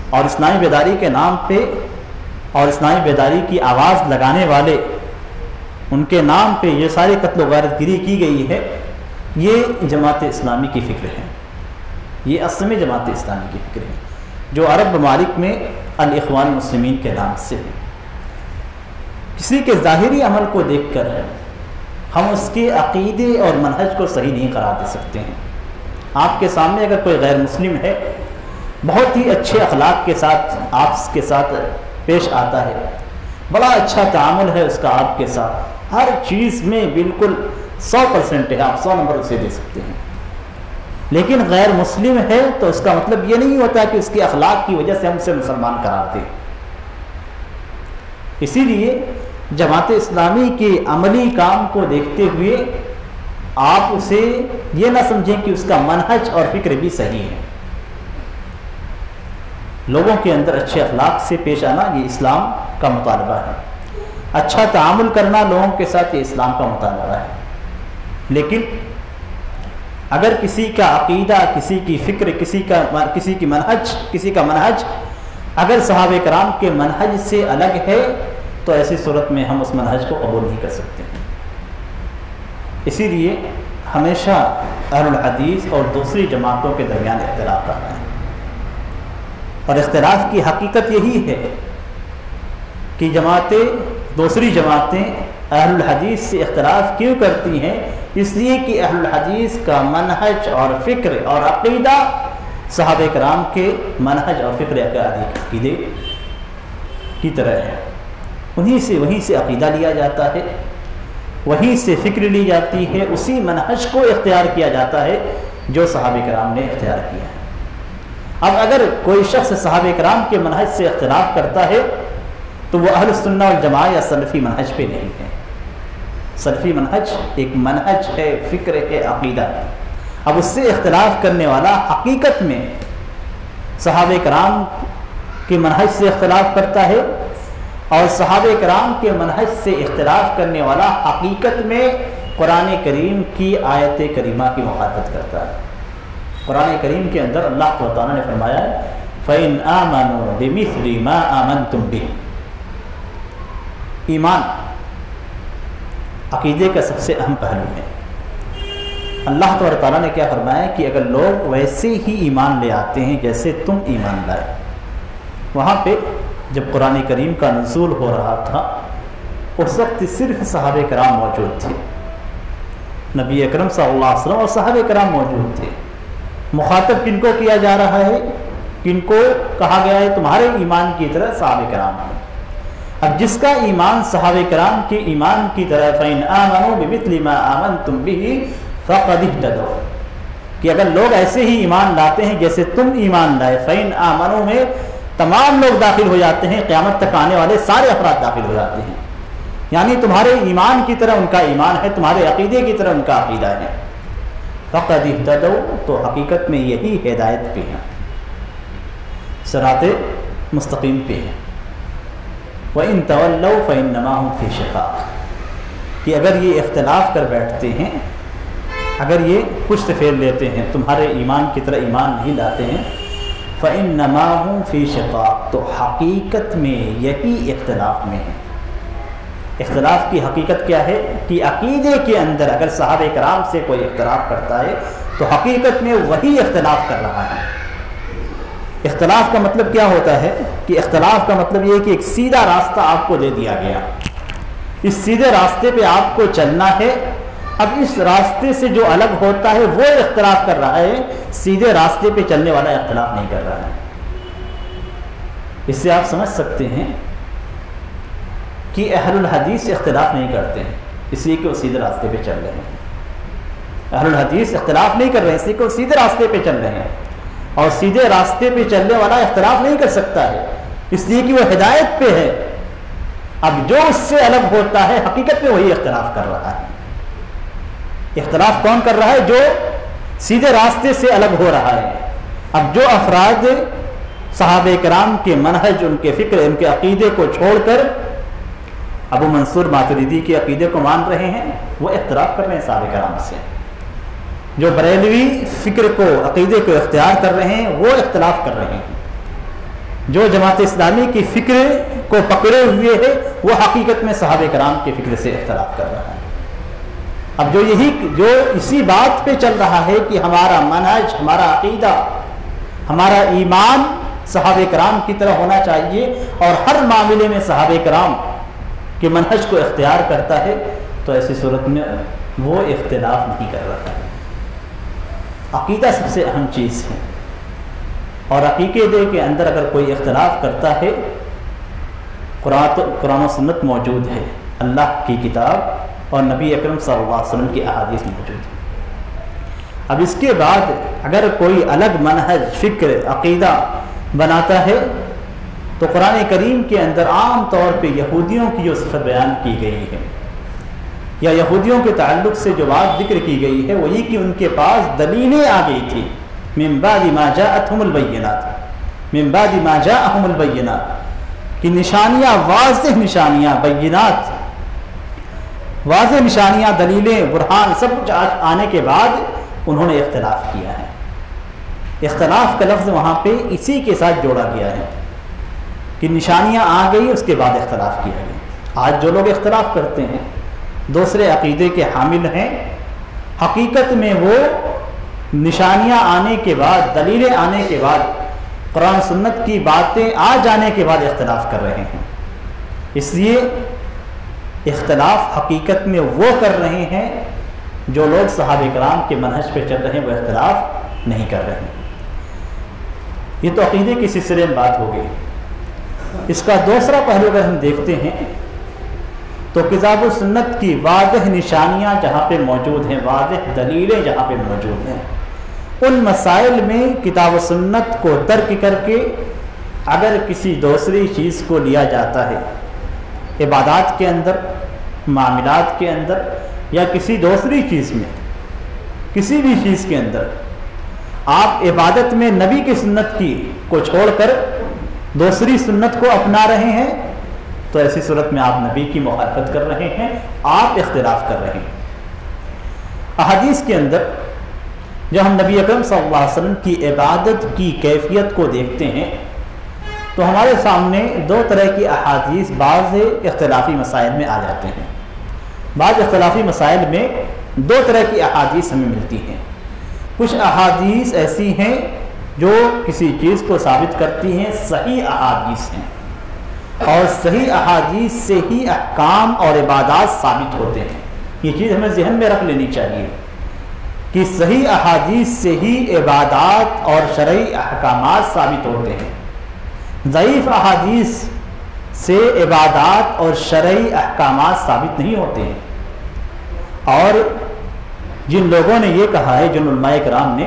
اور اسلامی بیداری کے نام پہ اور اسلامی بیداری کی آواز لگانے والے ان کے نام پہ یہ ساری قتل و غارت گری کی گئی ہے۔ یہ جماعت اسلامی کی فکر ہے، یہ اصل میں جماعت اسلامی کی فکر ہے جو عرب ممالک میں الاخوان المسلمین کے نام سے ہے۔ کسی کے ظاہری عمل کو دیکھ کر ہم اس کے عقیدے اور منہج کو صحیح نہیں قرار دے سکتے ہیں۔ آپ کے سامنے اگر کوئی غیر مسلم ہے، بہت ہی اچھے اخلاق کے ساتھ آپ کے ساتھ پیش آتا ہے، بڑا اچھا تعامل ہے اس کا آپ کے ساتھ، ہر چیز میں بالکل 100% ہے، آپ 100 نمبر اسے دے سکتے ہیں، لیکن غیر مسلم ہے تو اس کا مطلب یہ نہیں ہوتا کہ اس کی اخلاق کی وجہ سے ہم اسے مسلمان قرار دیں۔ اسی لیے جماعت اسلامی کے عملی کام کو دیکھتے ہوئے آپ اسے یہ نہ سمجھیں کہ اس کا منہج اور فکر بھی صحیح ہے۔ لوگوں کے اندر اچھے اخلاق سے پیش آنا یہ اسلام کا مطالبہ ہے، اچھا تعامل کرنا لوگوں کے ساتھ یہ اسلام کا مطالبہ ہے۔ لیکن اگر کسی کا عقیدہ، کسی کی فکر، کسی کا منہج اگر صحابہ کرام کے منہج سے الگ ہے تو ایسی صورت میں ہم اس منہج کو قبول نہیں کر سکتے۔ اسی لیے ہمیشہ اہل الحدیث اور دوسری جماعتوں کے درمیان اختلاف رہا ہے، اور اختلاف کی حقیقت یہی ہے کہ دوسری جماعتیں اہل الحدیث سے اختلاف کیوں کرتی ہیں؟ اس لیے کہ اہل الحدیث کا منہج اور فکر اور عقیدہ صحابہ کرام کے منہج اور فکر عقیدے کی طرح ہے۔ وہیں سے عقیدہ لیا جاتا ہے، وہیں سے فکر لی جاتی ہے، اسی منہج کو اختیار کیا جاتا ہے جو صحابہ کرام نے اختیار کیا ہے۔ اب اگر کوئی شخص صحابہ کرام کے منہج سے اختلاف کرتا ہے تو وہ اہل السنہ والجماعہ یا سلفی منہج پہ نہیں ہے۔ سلفی منہج ایک منہج ہے، فکر ہے، عقیدہ ہے۔ اب اس سے اختلاف کرنے والا حقیقت میں صحابہ کرام کے منہج سے اختلاف کرتا ہے، اور صحابہ کرام کے منہج سے اختلاف کرنے والا حقیقت میں قرآن کریم کی آیت کریمہ کی مخالفت کرتا ہے۔ قرآن کریم کے اندر اللہ تعالیٰ نے فرمایا ہے فَإِنْ آمَنُوا بِمِثْلِ مَا آمَنْتُمْ بِهِ۔ ایمان عقیدے کا سب سے اہم پہلو ہے۔ اللہ تعالیٰ نے کیا فرمایا کہ اگر لوگ ویسے ہی ایمان لے آتے ہیں جیسے تم ایمان لائے۔ وہاں پہ جب قرآن کریم کا نزول ہو رہا تھا اس وقت صرف صحابہ کرام موجود تھے، نبی اکرم صلی اللہ علیہ وسلم اور صحابہ کرام موجود تھے۔ مخاطب کن کو کیا جا رہا ہے؟ کن کو کہا گیا ہے تمہارے ایمان کی طرح صحابہ کرام ہیں۔ اب جس کا ایمان صحابہ کرام کے ایمان کی طرح فَإِنْ آمَنُوا بِمِثْلِ مَا آمَنْتُمْ بِهِ فَقَدِ اهْتَدَوْا، کہ اگر لوگ ایسے ہی ایمان لاتے ہیں جیسے تم ایمان لائے، فَإِنْ آمَنُوا میں تمام لوگ داخل ہو جاتے ہیں، قیامت تک آنے والے سارے افراد داخل ہو جاتے ہیں، یعنی تمہارے ایمان کی طرح ان کا ایمان ہے، تمہارے عقیدے کی طرح ان کا عقیدہ ہے۔ فَقَدِ اهْتَدَوْا، تو حقیقت میں یہی ہدایت پہ ہیں، صراط مستقیم پہ ہیں۔ وَإِن تَوَلَّوْا فَإِنَّمَا هُمْ فِي شِقَاقٍ، کہ اگر یہ اختلاف کر بیٹھتے ہیں، اگر یہ پشت پھیر لیتے ہیں، تمہارے ایمان کی طرح ایمان نہیں لاتے ہیں، فَإِنَّمَا هُمْ فِي شِقَاقٍ، تو حقیقت میں یہی اختلاف میں ہے۔ اختلاف کی حقیقت کیا ہے کہ عقیدے کے اندر اگر صحابہ کرام سے کوئی اختلاف کرتا ہے تو حقیقت میں وہی اختلاف کر رہا ہے۔ اختلاف کا مطلب کیا ہوتا ہے کہ اختلاف کا مطلب یہ ہے کہ ایک سیدھا راستہ آپ کو دے دیا گیا، اس سیدھے راستے پہ آپ کو چلنا ہے، اب اس راستے سے جو الگ ہوتا ہے وہ اختلاف کر رہا ہے، سیدھے راستے پہ چلنے والا اختلاف نہیں کر رہا ہے۔ اس سے آپ سمجھ سکتے ہیں کہ اہل الحدیث اختلاف نہیں کرتے ہیں اس لیے کہ وہ سیدھے راستے پہ چل رہے ہیں۔ اہل الحدیث اختلاف نہیں کر رہے ہیں اس لیے کہ وہ سیدھے راستے پہ چل رہے ہیں، اور سیدھے راستے پہ چلنے والا اختلاف نہیں کر سکتا ہے اس لیے کہ وہ ہدایت پہ ہے۔ اب جو اس سے الگ ہوتا ہے حقیقت میں وہی اختلاف کر رہا ہے۔ اختلاف کون کر رہا ہے؟ جو سیدھے راستے سے الگ ہو رہا ہے۔ اب جو افراد صحابہ کرام کے منہج، ان کے فکر، ان کے عقیدے کو چھوڑ کر ابو منصور ماتریدی کے عقیدے کو مان رہے ہیں وہ اختلاف کر رہے ہیں صحابہ کرام سے۔ جو بریلوی فکر کو، عقیدے کو اختیار کر رہے ہیں وہ اختلاف کر رہے ہیں۔ جو جماعت اسلامی کی فکر کو پکڑے ہوئے ہے وہ حقیقت میں صحابہ کرام کے فکر سے اختلاف کر رہا ہے۔ اب جو اسی بات پہ چل رہا ہے کہ ہمارا منہج، ہمارا عقیدہ، ہمارا ایمان صحابہ کرام کی طرح ہونا چاہیے اور ہر معاملے میں صحابہ کرام کے منہج کو اختیار کرتا ہے، تو ایسی صورت میں وہ اختلاف نہیں کر رہا ہے۔ عقیدہ سب سے اہم چیز ہے، اور عقیدے کے اندر اگر کوئی اختلاف کرتا ہے، قرآن و سنت موجود ہے، اللہ کی کتاب اور نبی اکرم صلی اللہ علیہ وسلم کی احادیث موجود ہے۔ اب اس کے بعد اگر کوئی الگ منہج، فکر، عقیدہ بناتا ہے تو قرآن کریم کے اندر عام طور پہ یہودیوں کی جو صفت بیان کی گئی ہے یا یہودیوں کے تعلق سے جو بات ذکر کی گئی ہے وہ یہ کہ ان کے پاس دلیلیں آ گئی تھی، من بعد ما جاءتهم البینات، من بعد ما جاءهم البینات، کہ نشانیاں، واضح نشانیاں، بینات، واضح نشانیاں، دلیلیں، برہان سب کچھ آنے کے بعد انہوں نے اختلاف کیا ہے۔ اختلاف کا لفظ وہاں پہ اسی کے ساتھ جوڑا گیا ہے کہ نشانیاں آ گئی، اس کے بعد اختلاف کیا گیا۔ آج جو لوگ اختلاف کرتے ہیں، دوسرے عقیدے کے حامل ہیں، حقیقت میں وہ نشانیاں آنے کے بعد، دلیلیں آنے کے بعد، قرآن سنت کی باتیں آ جانے کے بعد اختلاف کر رہے ہیں۔ اس لیے اختلاف حقیقت میں وہ کر رہے ہیں جو لوگ صحابہ کرام کے منہج پہ چل رہے ہیں، وہ اختلاف نہیں کر رہے ہیں۔ یہ تو عقیدے کے سلسلے میں بات ہو گئی۔ اس کا دوسرا پہلو اگر ہم دیکھتے ہیں تو کتاب و سنت کی واضح نشانیاں جہاں پہ موجود ہیں، واضح دلیلیں جہاں پہ موجود ہیں، ان مسائل میں کتاب و سنت کو ترک کر کے اگر کسی دوسری چیز کو لیا جاتا ہے، عبادات کے اندر، معاملات کے اندر، یا کسی دوسری چیز میں، کسی بھی چیز کے اندر آپ عبادت میں نبی کی سنت کی کو چھوڑ کر دوسری سنت کو اپنا رہے ہیں تو ایسی صورت میں آپ نبی کی مخالفت کر رہے ہیں، آپ اختلاف کر رہے ہیں۔ احادیث کے اندر جب ہم نبی اکرم صلی اللہ علیہ وسلم کی عبادت کی کیفیت کو دیکھتے ہیں تو ہمارے سامنے دو طرح کی احادیث بعض اختلافی مسائل میں آ جاتے ہیں۔ بعض اختلافی مسائل میں دو طرح کی احادیث ہمیں ملتی ہیں۔ کچھ احادیث ایسی ہیں جو کسی چیز کو ثابت کرتی ہیں، صحیح احادیث ہیں، اور صحیح احادیث سے ہی احکام اور عبادات ثابت ہوتے ہیں۔ یہ چیز ہمیں ذہن میں رکھ لینی چاہیے کہ صحیح احادیث سے ہی عبادات اور شرعی احکامات ثابت ہوتے ہیں۔ ضعیف احادیث سے عبادات اور شرعی احکامات ثابت نہیں ہوتے ہیں۔ اور جن لوگوں نے یہ کہا ہے، جن علماء کرام نے،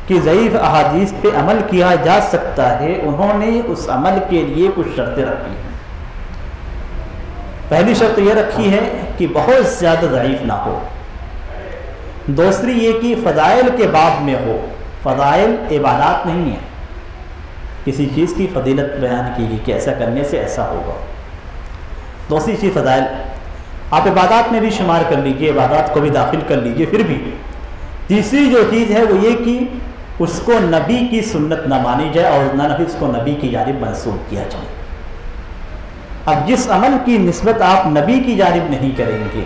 کہ ضعیف احادیث پہ عمل کیا جا سکتا ہے، انہوں نے اس عمل کے لیے کچھ شرطیں رکھی ہیں۔ پہلی شرط یہ رکھی ہے کہ بہت زیادہ ضعیف نہ ہو، دوسری یہ کہ فضائل کے باب میں ہو۔ فضائل عبادات نہیں ہیں، کسی چیز کی فضیلت بیان کی گئی کہ ایسا کرنے سے ایسا ہوگا۔ دوسری چیز فضائل، آپ عبادات میں بھی شمار کر لیجئے، عبادات کو بھی داخل کر لیجئے، پھر بھی تیسری جو چیز ہے وہ یہ کہ اس کو نبی کی سنت نہ مانی جائے اور نہ اس کو نبی کی جانب منسوب کیا جائے۔ اب جس عمل کی نسبت آپ نبی کی جانب نہیں کریں گے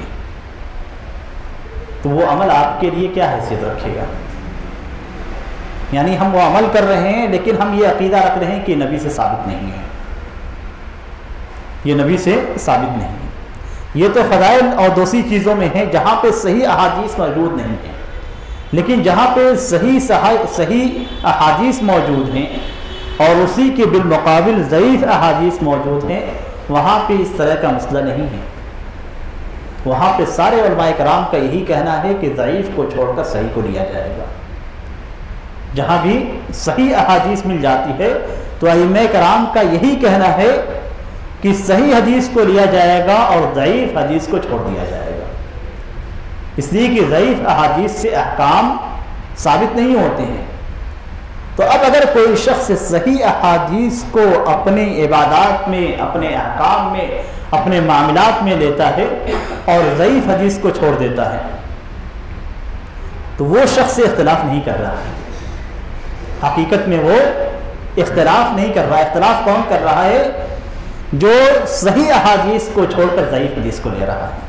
تو وہ عمل آپ کے لیے کیا حیثیت رکھے گا؟ یعنی ہم وہ عمل کر رہے ہیں لیکن ہم یہ عقیدہ رکھ رہے ہیں کہ نبی سے ثابت نہیں ہے، یہ نبی سے ثابت نہیں ہے۔ یہ تو فضائل اور دوسری چیزوں میں ہے جہاں پہ صحیح احادیث موجود نہیں ہیں، لیکن جہاں پہ صحیح احادیث موجود ہیں اور اسی کے بالمقابل ضعیف احادیث موجود ہیں، وہاں پہ اس طرح کا مسئلہ نہیں ہے۔ وہاں پہ سارے علماء کرام کا یہی کہنا ہے کہ ضعیف کو چھوڑ کر صحیح کو لیا جائے گا۔ جہاں بھی صحیح احادیث مل جاتی ہے تو ائمہ کرام کا یہی کہنا ہے کہ صحیح حدیث کو لیا جائے گا اور ضعیف حدیث کو چھوڑ دیا جائے گا، اس لیے کہ ضعیف احادیث سے احکام ثابت نہیں ہوتے ہیں۔ تو اب اگر کوئی شخص صحیح احادیث کو اپنے عبادات میں، اپنے احکام میں، اپنے معاملات میں لیتا ہے اور ضعیف حدیث کو چھوڑ دیتا ہے تو وہ شخص اختلاف نہیں کر رہا ہے، حقیقت میں وہ اختلاف نہیں کر رہا۔ اختلاف کون کر رہا ہے؟ جو صحیح احادیث کو چھوڑ کر ضعیف حدیث کو لے رہا ہے۔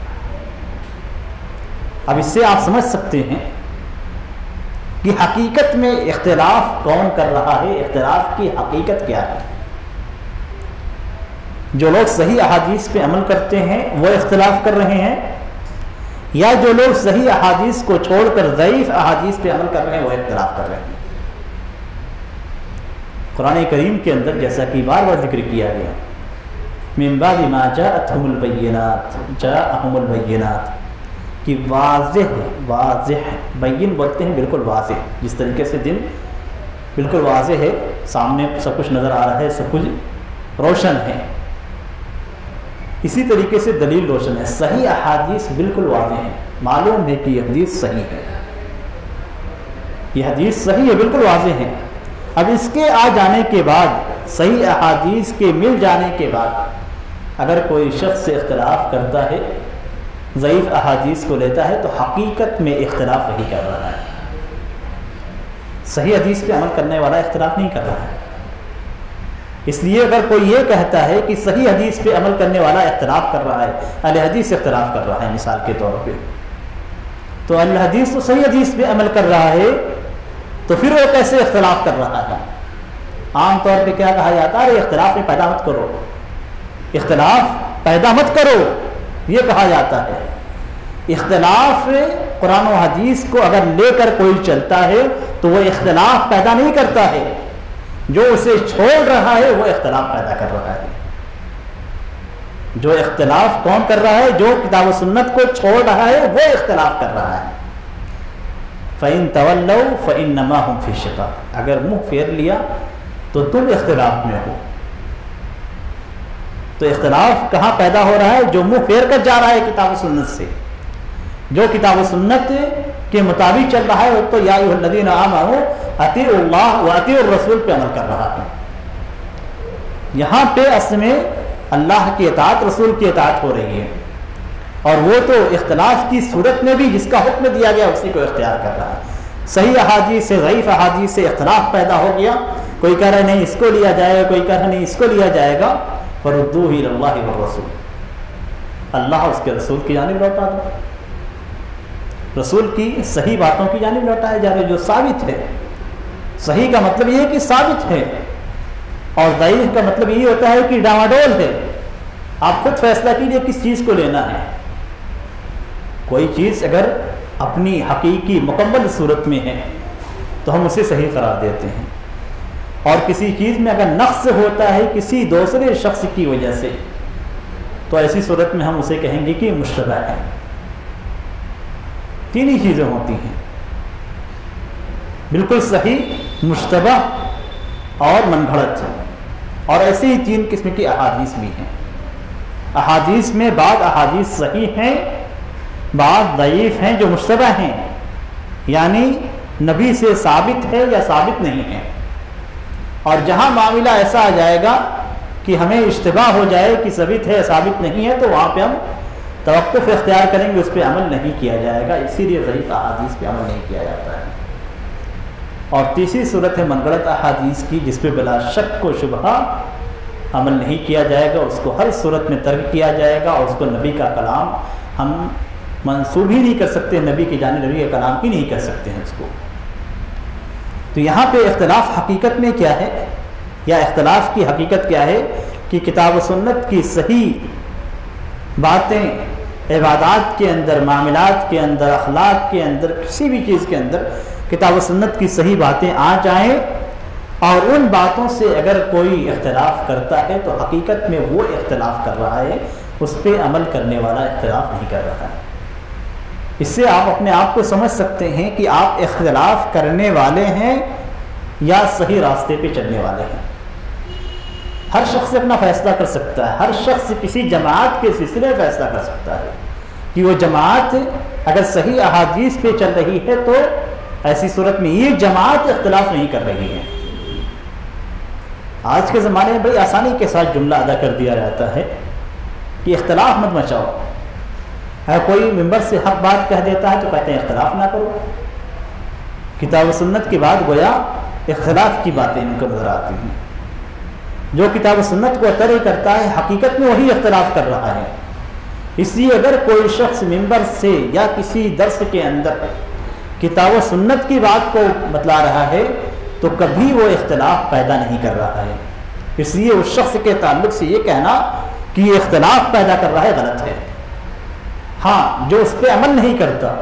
اب اس سے آپ سمجھ سکتے ہیں کہ حقیقت میں اختلاف کون کر رہا ہے، اختلاف کی حقیقت کیا ہے۔ جو لوگ صحیح احادیث پہ عمل کرتے ہیں وہ اختلاف کر رہے ہیں، یا جو لوگ صحیح احادیث کو چھوڑ کر ضعیف احادیث پہ عمل کر رہے ہیں وہ اختلاف کر رہے ہیں۔ قرآن کریم کے اندر جیسا کہ بار بار ذکر کیا گیا، من بعد ما جاءتهم البینات، جاءهم البینات، کہ واضح بین بولتے ہیں بالکل واضح، جس طریقے سے دن بالکل واضح ہے، سامنے سب کچھ نظر آ رہا ہے، سب کچھ روشن ہے، اسی طریقے سے دلیل روشن ہے۔ صحیح احادیث بالکل واضح ہے، معلوم ہے کہ یہ حدیث صحیح ہے، یہ حدیث صحیح ہے، بالکل واضح ہے۔ اب اس کے آ جانے کے بعد، صحیح احادیث کے مل جانے کے بعد اگر کوئی شخص سے اختلاف کرتا ہے، ضعیف احادیث کو لیتا ہے، تو حقیقت میں اختلاف وہی کر رہا ہے، صحیح حدیث پہ عمل کرنے والا اختلاف نہیں کر رہا ہے۔ اس لیے اگر کوئی یہ کہتا ہے کہ صحیح حدیث پہ عمل کرنے والا اختلاف کر رہا ہے، اہل حدیث اختلاف کر رہا ہے مثال کے طور پہ، تو اہل حدیث تو صحیح حدیث پہ عمل کر رہا ہے، تو پھر وہ کیسے اختلاف کر رہا ہے؟ عام طور پہ کیا کہا جاتا ہے؟ اختلاف میں پیدا مت کرو، اختلاف پیدا مت کرو، یہ کہا جاتا ہے۔ اختلاف قرآن و حدیث کو اگر لے کر کوئی چلتا ہے تو وہ اختلاف پیدا نہیں کرتا ہے، جو اسے چھوڑ رہا ہے وہ اختلاف پیدا کر رہا ہے۔ جو اختلاف کون کر رہا ہے؟ جو کتاب و سنت کو چھوڑ رہا ہے وہ اختلاف کر رہا ہے۔ فَإِن تَوَلَّوْا فَإِنَّمَا هُمْ فِي شِقَاقٍ، اگر منہ پھیر لیا تو تم اختلاف میں ہو۔ تو اختلاف کہاں پیدا ہو رہا ہے؟ جو منہ پھیر کر جا رہا ہے کتاب و سنت سے، جو کتاب و سنت کے مطابق چل رہا ہے وہ تو یا ایھا الذین آمنوا اطیعوا اللہ واطیعوا الرسول پہ عمل کر رہا ہے۔ یہاں پہ اصل میں اللہ کی اطاعت، رسول کی اطاعت ہو رہی ہے، اور وہ تو اختلاف کی صورت میں بھی جس کا حکم دیا گیا اسی کو اختیار کر رہا ہے۔ صحیح احادیث سے ضعیف احادیث سے اختلاف پیدا ہو گیا، کوئی کہہ رہا ہے نہیں اس کو لیا جائے گا، کوئی کہہ رہا ہے نہیں اس کو لیا جائے گا، فردوہ الی اللہ والرسول، اللہ اس کے رسول کی جانب لوٹا دو، رسول کی صحیح باتوں کی جانب لوٹائے جا رہے جو ثابت ہے۔ صحیح کا مطلب یہ ہے کہ ثابت ہے، اور ضعیف کا مطلب یہ ہوتا ہے کہ ڈاواڈول ہے۔ آپ خود فیصلہ کیجیے کس چیز کو لینا ہے۔ کوئی چیز اگر اپنی حقیقی مکمل صورت میں ہے تو ہم اسے صحیح قرار دیتے ہیں، اور کسی چیز میں اگر نقص ہوتا ہے کسی دوسرے شخص کی وجہ سے تو ایسی صورت میں ہم اسے کہیں گے کہ مشتبہ ہے۔ تین ہی چیزیں ہوتی ہیں، بالکل صحیح، مشتبہ اور من گھڑت، اور ایسے ہی تین قسم کی احادیث بھی ہیں۔ احادیث میں بعض احادیث صحیح ہیں، بعض ضعیف ہیں جو مشتبہ ہیں، یعنی نبی سے ثابت ہے یا ثابت نہیں ہے، اور جہاں معاملہ ایسا آ جائے گا کہ ہمیں اشتباہ ہو جائے کہ ثابت ہے ثابت نہیں ہے تو وہاں پہ ہم توقف اختیار کریں گے، اس پہ عمل نہیں کیا جائے گا، اسی لیے ضعیف احادیث پہ عمل نہیں کیا جاتا ہے۔ اور تیسری صورت ہے منگڑت احادیث کی، جس پہ بلا شک و شبہ عمل نہیں کیا جائے گا، اس کو ہر صورت میں ترک کیا جائے گا، اور اس کو نبی کا کلام ہم منسوب ہی نہیں کر سکتے، نبی کی جانب نبی کا کلام ہی نہیں کر سکتے ہیں اس کو۔ تو یہاں پہ اختلاف حقیقت میں کیا ہے، یا اختلاف کی حقیقت کیا ہے کہ کتاب و سنت کی صحیح باتیں عبادات کے اندر، معاملات کے اندر، اخلاق کے اندر، کسی بھی چیز کے اندر کتاب و سنت کی صحیح باتیں آ جائیں، اور ان باتوں سے اگر کوئی اختلاف کرتا ہے تو حقیقت میں وہ اختلاف کر رہا ہے، اس پہ عمل کرنے والا اختلاف نہیں کر رہا ہے۔ اس سے آپ اپنے آپ کو سمجھ سکتے ہیں کہ آپ اختلاف کرنے والے ہیں یا صحیح راستے پہ چلنے والے ہیں۔ ہر شخص اپنا فیصلہ کر سکتا ہے، ہر شخص کسی جماعت کے سلسلے میں فیصلہ کر سکتا ہے کہ وہ جماعت اگر صحیح احادیث پہ چل رہی ہے تو ایسی صورت میں یہ جماعت اختلاف نہیں کر رہی ہے۔ آج کے زمانے میں بڑی آسانی کے ساتھ جملہ ادا کر دیا جاتا ہے کہ اختلاف مت مچاؤ، اگر کوئی ممبر سے حق بات کہہ دیتا ہے تو کہتے ہیں اختلاف نہ کرو۔ کتاب و سنت کے بعد گویا اختلاف کی باتیں ان کو نظر آتی ہیں۔ جو کتاب و سنت کو ترک کرتا ہے حقیقت میں وہی اختلاف کر رہا ہے۔ اس لیے اگر کوئی شخص ممبر سے یا کسی درس کے اندر کتاب و سنت کی بات کو بتلا رہا ہے تو کبھی وہ اختلاف پیدا نہیں کر رہا ہے۔ اس لیے اس شخص کے تعلق سے یہ کہنا کہ یہ اختلاف پیدا کر رہا ہے غلط ہے۔ ہاں، جو اس پہ عمل نہیں کرتا،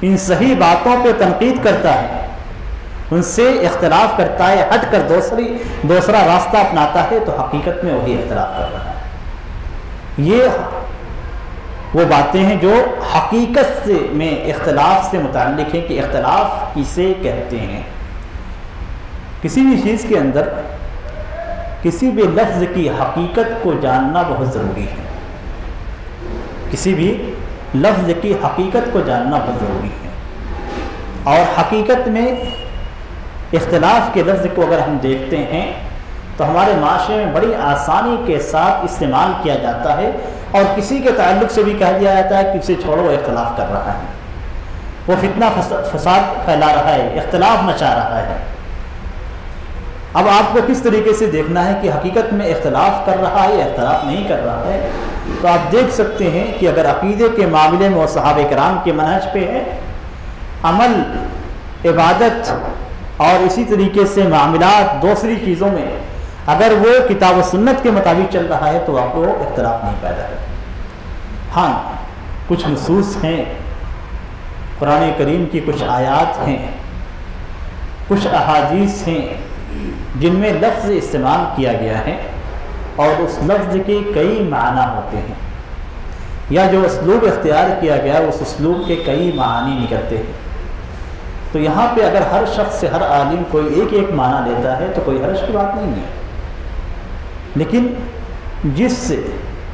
ان صحیح باتوں پہ تنقید کرتا ہے، ان سے اختلاف کرتا ہے، ہٹ کر دوسرا راستہ اپناتا ہے، تو حقیقت میں وہی اختلاف کر رہا ہے۔ یہ وہ باتیں ہیں جو حقیقت سے میں اختلاف سے متعلق ہیں کہ اختلاف کسے کہتے ہیں۔ کسی بھی چیز کے اندر کسی بھی لفظ کی حقیقت کو جاننا بہت ضروری ہے، کسی بھی لفظ کی حقیقت کو جاننا بہت ضروری ہے۔ اور حقیقت میں اختلاف کے لفظ کو اگر ہم دیکھتے ہیں تو ہمارے معاشرے میں بڑی آسانی کے ساتھ استعمال کیا جاتا ہے، اور کسی کے تعلق سے بھی کہہ دیا جاتا ہے کہ اسے چھوڑو، وہ اختلاف کر رہا ہے، وہ فتنہ فساد پھیلا رہا ہے، اختلاف مچا رہا ہے۔ اب آپ کو کس طریقے سے دیکھنا ہے کہ حقیقت میں اختلاف کر رہا ہے یا اختلاف نہیں کر رہا ہے؟ تو آپ دیکھ سکتے ہیں کہ اگر عقیدے کے معاملے میں وہ صحابہ کرام کے منہج پہ ہے، عمل، عبادت اور اسی طریقے سے معاملات دوسری چیزوں میں اگر وہ کتاب و سنت کے مطابق چل رہا ہے تو آپ کو اختلاف نہیں پیدا کرتا۔ ہاں، کچھ نصوص ہیں، قرآن کریم کی کچھ آیات ہیں، کچھ احادیث ہیں جن میں لفظ استعمال کیا گیا ہے اور اس لفظ کے کئی معنی ہوتے ہیں، یا جو اسلوب اختیار کیا گیا ہے اس اسلوب کے کئی معانی نکلتے ہیں۔ تو یہاں پہ اگر ہر شخص سے ہر عالم کوئی ایک ایک معنی لیتا ہے تو کوئی حرج کی بات نہیں ہے، لیکن جس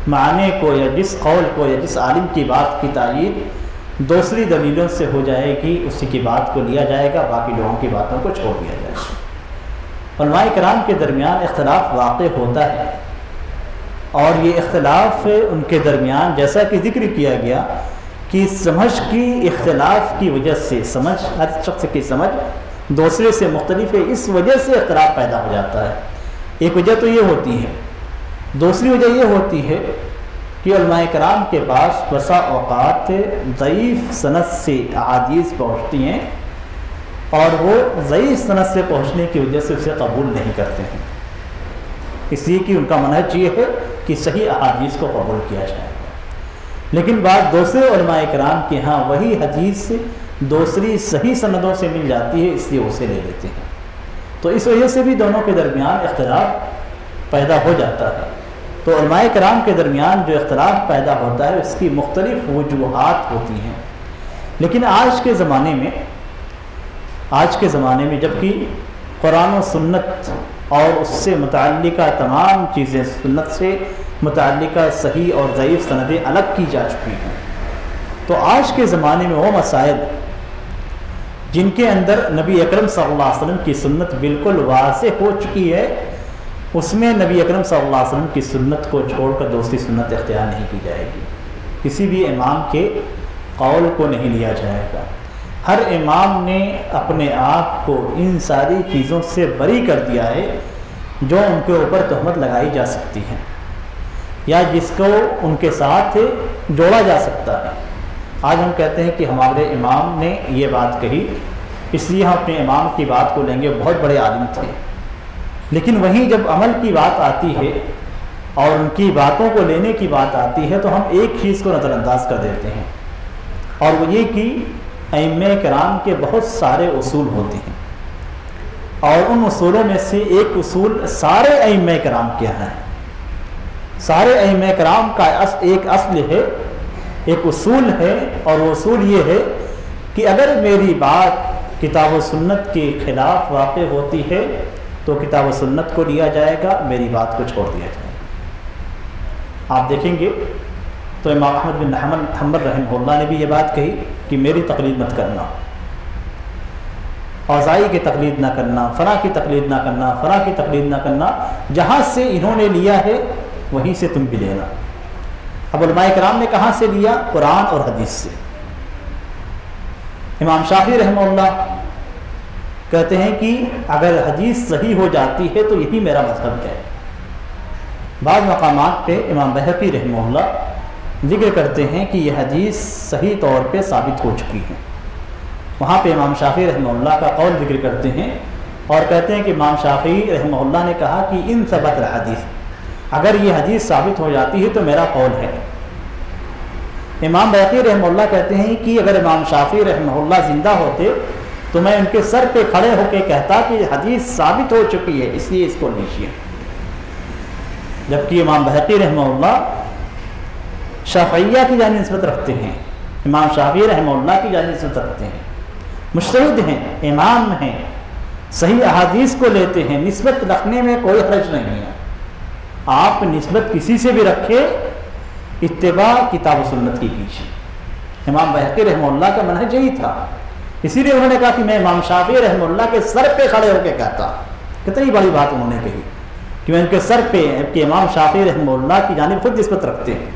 معنی کو یا جس قول کو یا جس عالم کی بات کی تائید دوسری دلیلوں سے ہو جائے گی، اسی کی بات کو لیا جائے گا، باقی لوگوں کی باتوں کو چھوڑ دیا جائے گا۔ علماء کرام کے درمیان اختلاف واقع ہوتا ہے، اور یہ اختلاف ان کے درمیان جیسا کہ ذکر کیا گیا کہ سمجھ کی اختلاف کی وجہ سے، سمجھ ہر شخص کی سمجھ دوسرے سے مختلف ہے، اس وجہ سے اختلاف پیدا ہو جاتا ہے۔ ایک وجہ تو یہ ہوتی ہے، دوسری وجہ یہ ہوتی ہے کہ علماء کرام کے پاس بسا اوقات ضعیف سند سے احادیث پہنچتی ہیں، اور وہ ضعیف سند سے پہنچنے کی وجہ سے اسے قبول نہیں کرتے ہیں، اس لیے کہ ان کا منہج یہ ہے کہ صحیح احادیث کو قبول کیا جائے۔ لیکن بعض دوسرے علماء کرام کے ہاں وہی حدیث دوسری صحیح سندوں سے مل جاتی ہے، اس لیے اسے لے لیتے ہیں، تو اس وجہ سے بھی دونوں کے درمیان اختلاف پیدا ہو جاتا ہے۔ تو علماء کرام کے درمیان جو اختلاف پیدا ہوتا ہے اس کی مختلف وجوہات ہوتی ہیں، لیکن آج کے زمانے میں جبکہ قرآن و سنت اور اس سے متعلقہ تمام چیزیں، سنت سے متعلقہ صحیح اور ضعیف سندیں الگ کی جا چکی ہیں، تو آج کے زمانے میں وہ مسائل جن کے اندر نبی اکرم صلی اللہ علیہ وسلم کی سنت بالکل واضح ہو چکی ہے، اس میں نبی اکرم صلی اللہ علیہ وسلم کی سنت کو چھوڑ کر دوسری سنت اختیار نہیں کی جائے گی، کسی بھی امام کے قول کو نہیں لیا جائے گا۔ ہر امام نے اپنے آپ کو ان ساری چیزوں سے بری کر دیا ہے جو ان کے اوپر تہمت لگائی جا سکتی ہے یا جس کو ان کے ساتھ جوڑا جا سکتا ہے۔ آج ہم کہتے ہیں کہ ہمارے امام نے یہ بات کہی، اس لیے ہم اپنے امام کی بات کو لیں گے، بہت بڑے عالم تھے، لیکن وہیں جب عمل کی بات آتی ہے اور ان کی باتوں کو لینے کی بات آتی ہے تو ہم ایک چیز کو نظر انداز کر دیتے ہیں، اور وہ یہ کہ ائمہ کرام کے بہت سارے اصول ہوتے ہیں، اور ان اصولوں میں سے ایک اصول سارے ائمہ کرام کے ہیں، سارے ائمہ کرام کا ایک اصل ہے، ایک اصول ہے، اور وہ اصول یہ ہے کہ اگر میری بات کتاب و سنت کے خلاف واقع ہوتی ہے تو کتاب و سنت کو لیا جائے گا، میری بات کو چھوڑ دیا جائے گا۔ آپ دیکھیں گے تو امام احمد بن حنبل رحمہ اللہ نے بھی یہ بات کہی کہ میری تقلید مت کرنا، اوزاعی کی تقلید نہ کرنا، فلاں کی تقلید نہ کرنا، فلاں کی تقلید نہ کرنا، جہاں سے انہوں نے لیا ہے وہیں سے تم بھی لینا۔ اب علماء کرام نے کہاں سے لیا؟ قرآن اور حدیث سے۔ امام شافعی رحمہ اللہ کہتے ہیں کہ اگر حدیث صحیح ہو جاتی ہے تو یہی میرا مذہب ہے۔ بعض مقامات پہ امام بہقی رحمہ اللہ ذکر کرتے ہیں کہ یہ حدیث صحیح طور پہ ثابت ہو چکی ہے، وہاں پہ امام شافعی رحمہ اللہ کا قول ذکر کرتے ہیں اور کہتے ہیں کہ امام شافعی رحمہ اللہ نے کہا کہ ان ثبت الحدیث، اگر یہ حدیث ثابت ہو جاتی ہے تو میرا قول ہے۔ امام بہقی رحمہ اللہ کہتے ہیں کہ اگر امام شافعی رحمہ اللہ زندہ ہوتے تو میں ان کے سر پہ کھڑے ہو کے کہتا کہ یہ حدیث ثابت ہو چکی ہے، اس لیے اس کو لیجیے۔ جبکہ امام بہقی رحمہ اللہ شافعیہ کی جانب نسبت رکھتے ہیں، امام شافعی رحمہ اللہ کی جانب نسبت رکھتے ہیں، مجتہد ہیں، امام ہیں، صحیح احادیث کو لیتے ہیں، نسبت رکھنے میں کوئی حرج نہیں ہے۔ آپ نسبت کسی سے بھی رکھے، اتباع کتاب و سنت کی کیجیے۔ امام بہقی رحمہ اللہ کا منہج یہی تھا، اسی لیے انہوں نے کہا کہ میں امام شافعی رحمہ اللہ کے سر پہ کھڑے ہو کے کہتا، کتنی بڑی بات انہوں نے کہی کہ میں ان کے سر پہ کہ امام شافعی رحمہ اللہ کی جانب خود نسبت رکھتے ہیں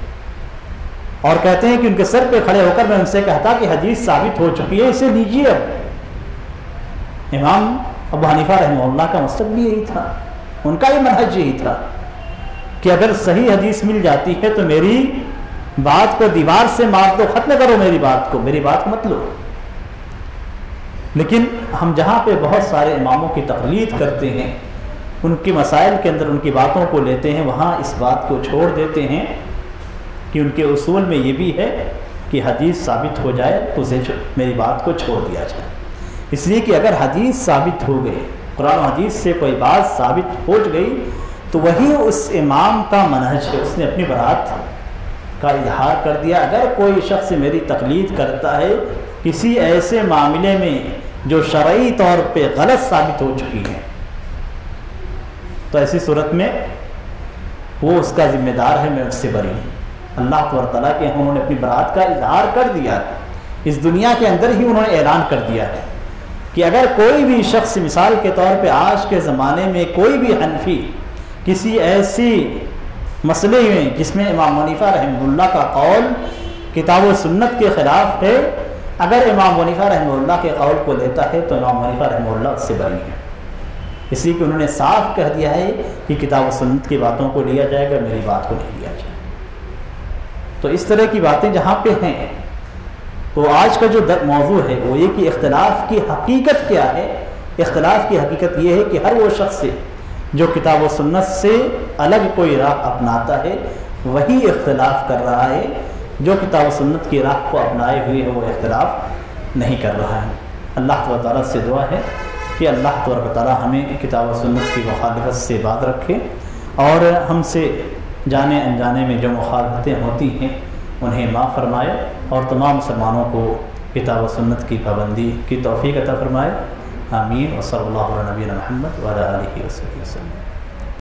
اور کہتے ہیں کہ ان کے سر پہ کھڑے ہو کر میں ان سے کہتا کہ حدیث ثابت ہو چکی ہے، اسے لیجیے۔ اب امام ابو حنیفہ رحمہ اللہ کا مسلک بھی یہی تھا، ان کا بھی منہج یہی تھا کہ اگر صحیح حدیث مل جاتی ہے تو میری بات کو دیوار سے مار دو، ختم کرو میری بات کو مت لو۔ لیکن ہم جہاں پہ بہت سارے اماموں کی تقلید کرتے ہیں، ان کے مسائل کے اندر ان کی باتوں کو لیتے ہیں، وہاں اس بات کو چھوڑ دیتے ہیں کہ ان کے اصول میں یہ بھی ہے کہ حدیث ثابت ہو جائے تو اسے میری بات کو چھوڑ دیا جائے۔ اس لیے کہ اگر حدیث ثابت ہو گئی، قرآن و حدیث سے کوئی بات ثابت ہو گئی تو وہی اس امام کا منہج ہے، اس نے اپنی برات کا اظہار کر دیا۔ اگر کوئی شخص میری تقلید کرتا ہے کسی ایسے معاملے میں جو شرعی طور پہ غلط ثابت ہو چکی ہے تو ایسی صورت میں وہ اس کا ذمہ دار ہے، میں اس سے بری ہوں۔ اللہ تبارک تعالیٰ کے انہوں نے اپنی برات کا اظہار کر دیا ہے، اس دنیا کے اندر ہی انہوں نے اعلان کر دیا ہے کہ اگر کوئی بھی شخص مثال کے طور پہ آج کے زمانے میں کوئی بھی حنفی کسی ایسی مسئلے میں جس میں امام حنیفہ رحمہ اللہ کا قول کتاب و سنت کے خلاف ہے، اگر امام حنیفہ رحمہ اللہ کے قول کو لیتا ہے تو امام حنیفہ رحمہ اللہ اس سے بری ہے، اس لیے کہ انہوں نے صاف کہہ دیا ہے کہ کتاب و سنت کی باتوں کو لیا جائے گا، میری بات کو نہیں لیا جائے۔ تو اس طرح کی باتیں جہاں پہ ہیں تو آج کا جو موضوع ہے وہ یہ کہ اختلاف کی حقیقت کیا ہے۔ اختلاف کی حقیقت یہ ہے کہ ہر وہ شخص جو کتاب و سنت سے الگ کوئی راہ اپناتا ہے وہی اختلاف کر رہا ہے، جو کتاب و سنت کی راہ کو اپنائے ہوئے ہے وہ اختلاف نہیں کر رہا ہے۔ اللہ تعالیٰ سے دعا ہے کہ اللہ تعالیٰ ہمیں کتاب و سنت کی مخالفت سے باز رکھے اور ہم سے جانے انجانے میں جو مخالفتیں ہوتی ہیں انہیں معاف فرمائے اور تمام مسلمانوں کو کتاب و سنت کی پابندی کی توفیق عطا فرمائے۔ آمین۔ وصلی اللہ علی نبینا محمد وعلی آلہ وصحبہ وسلم۔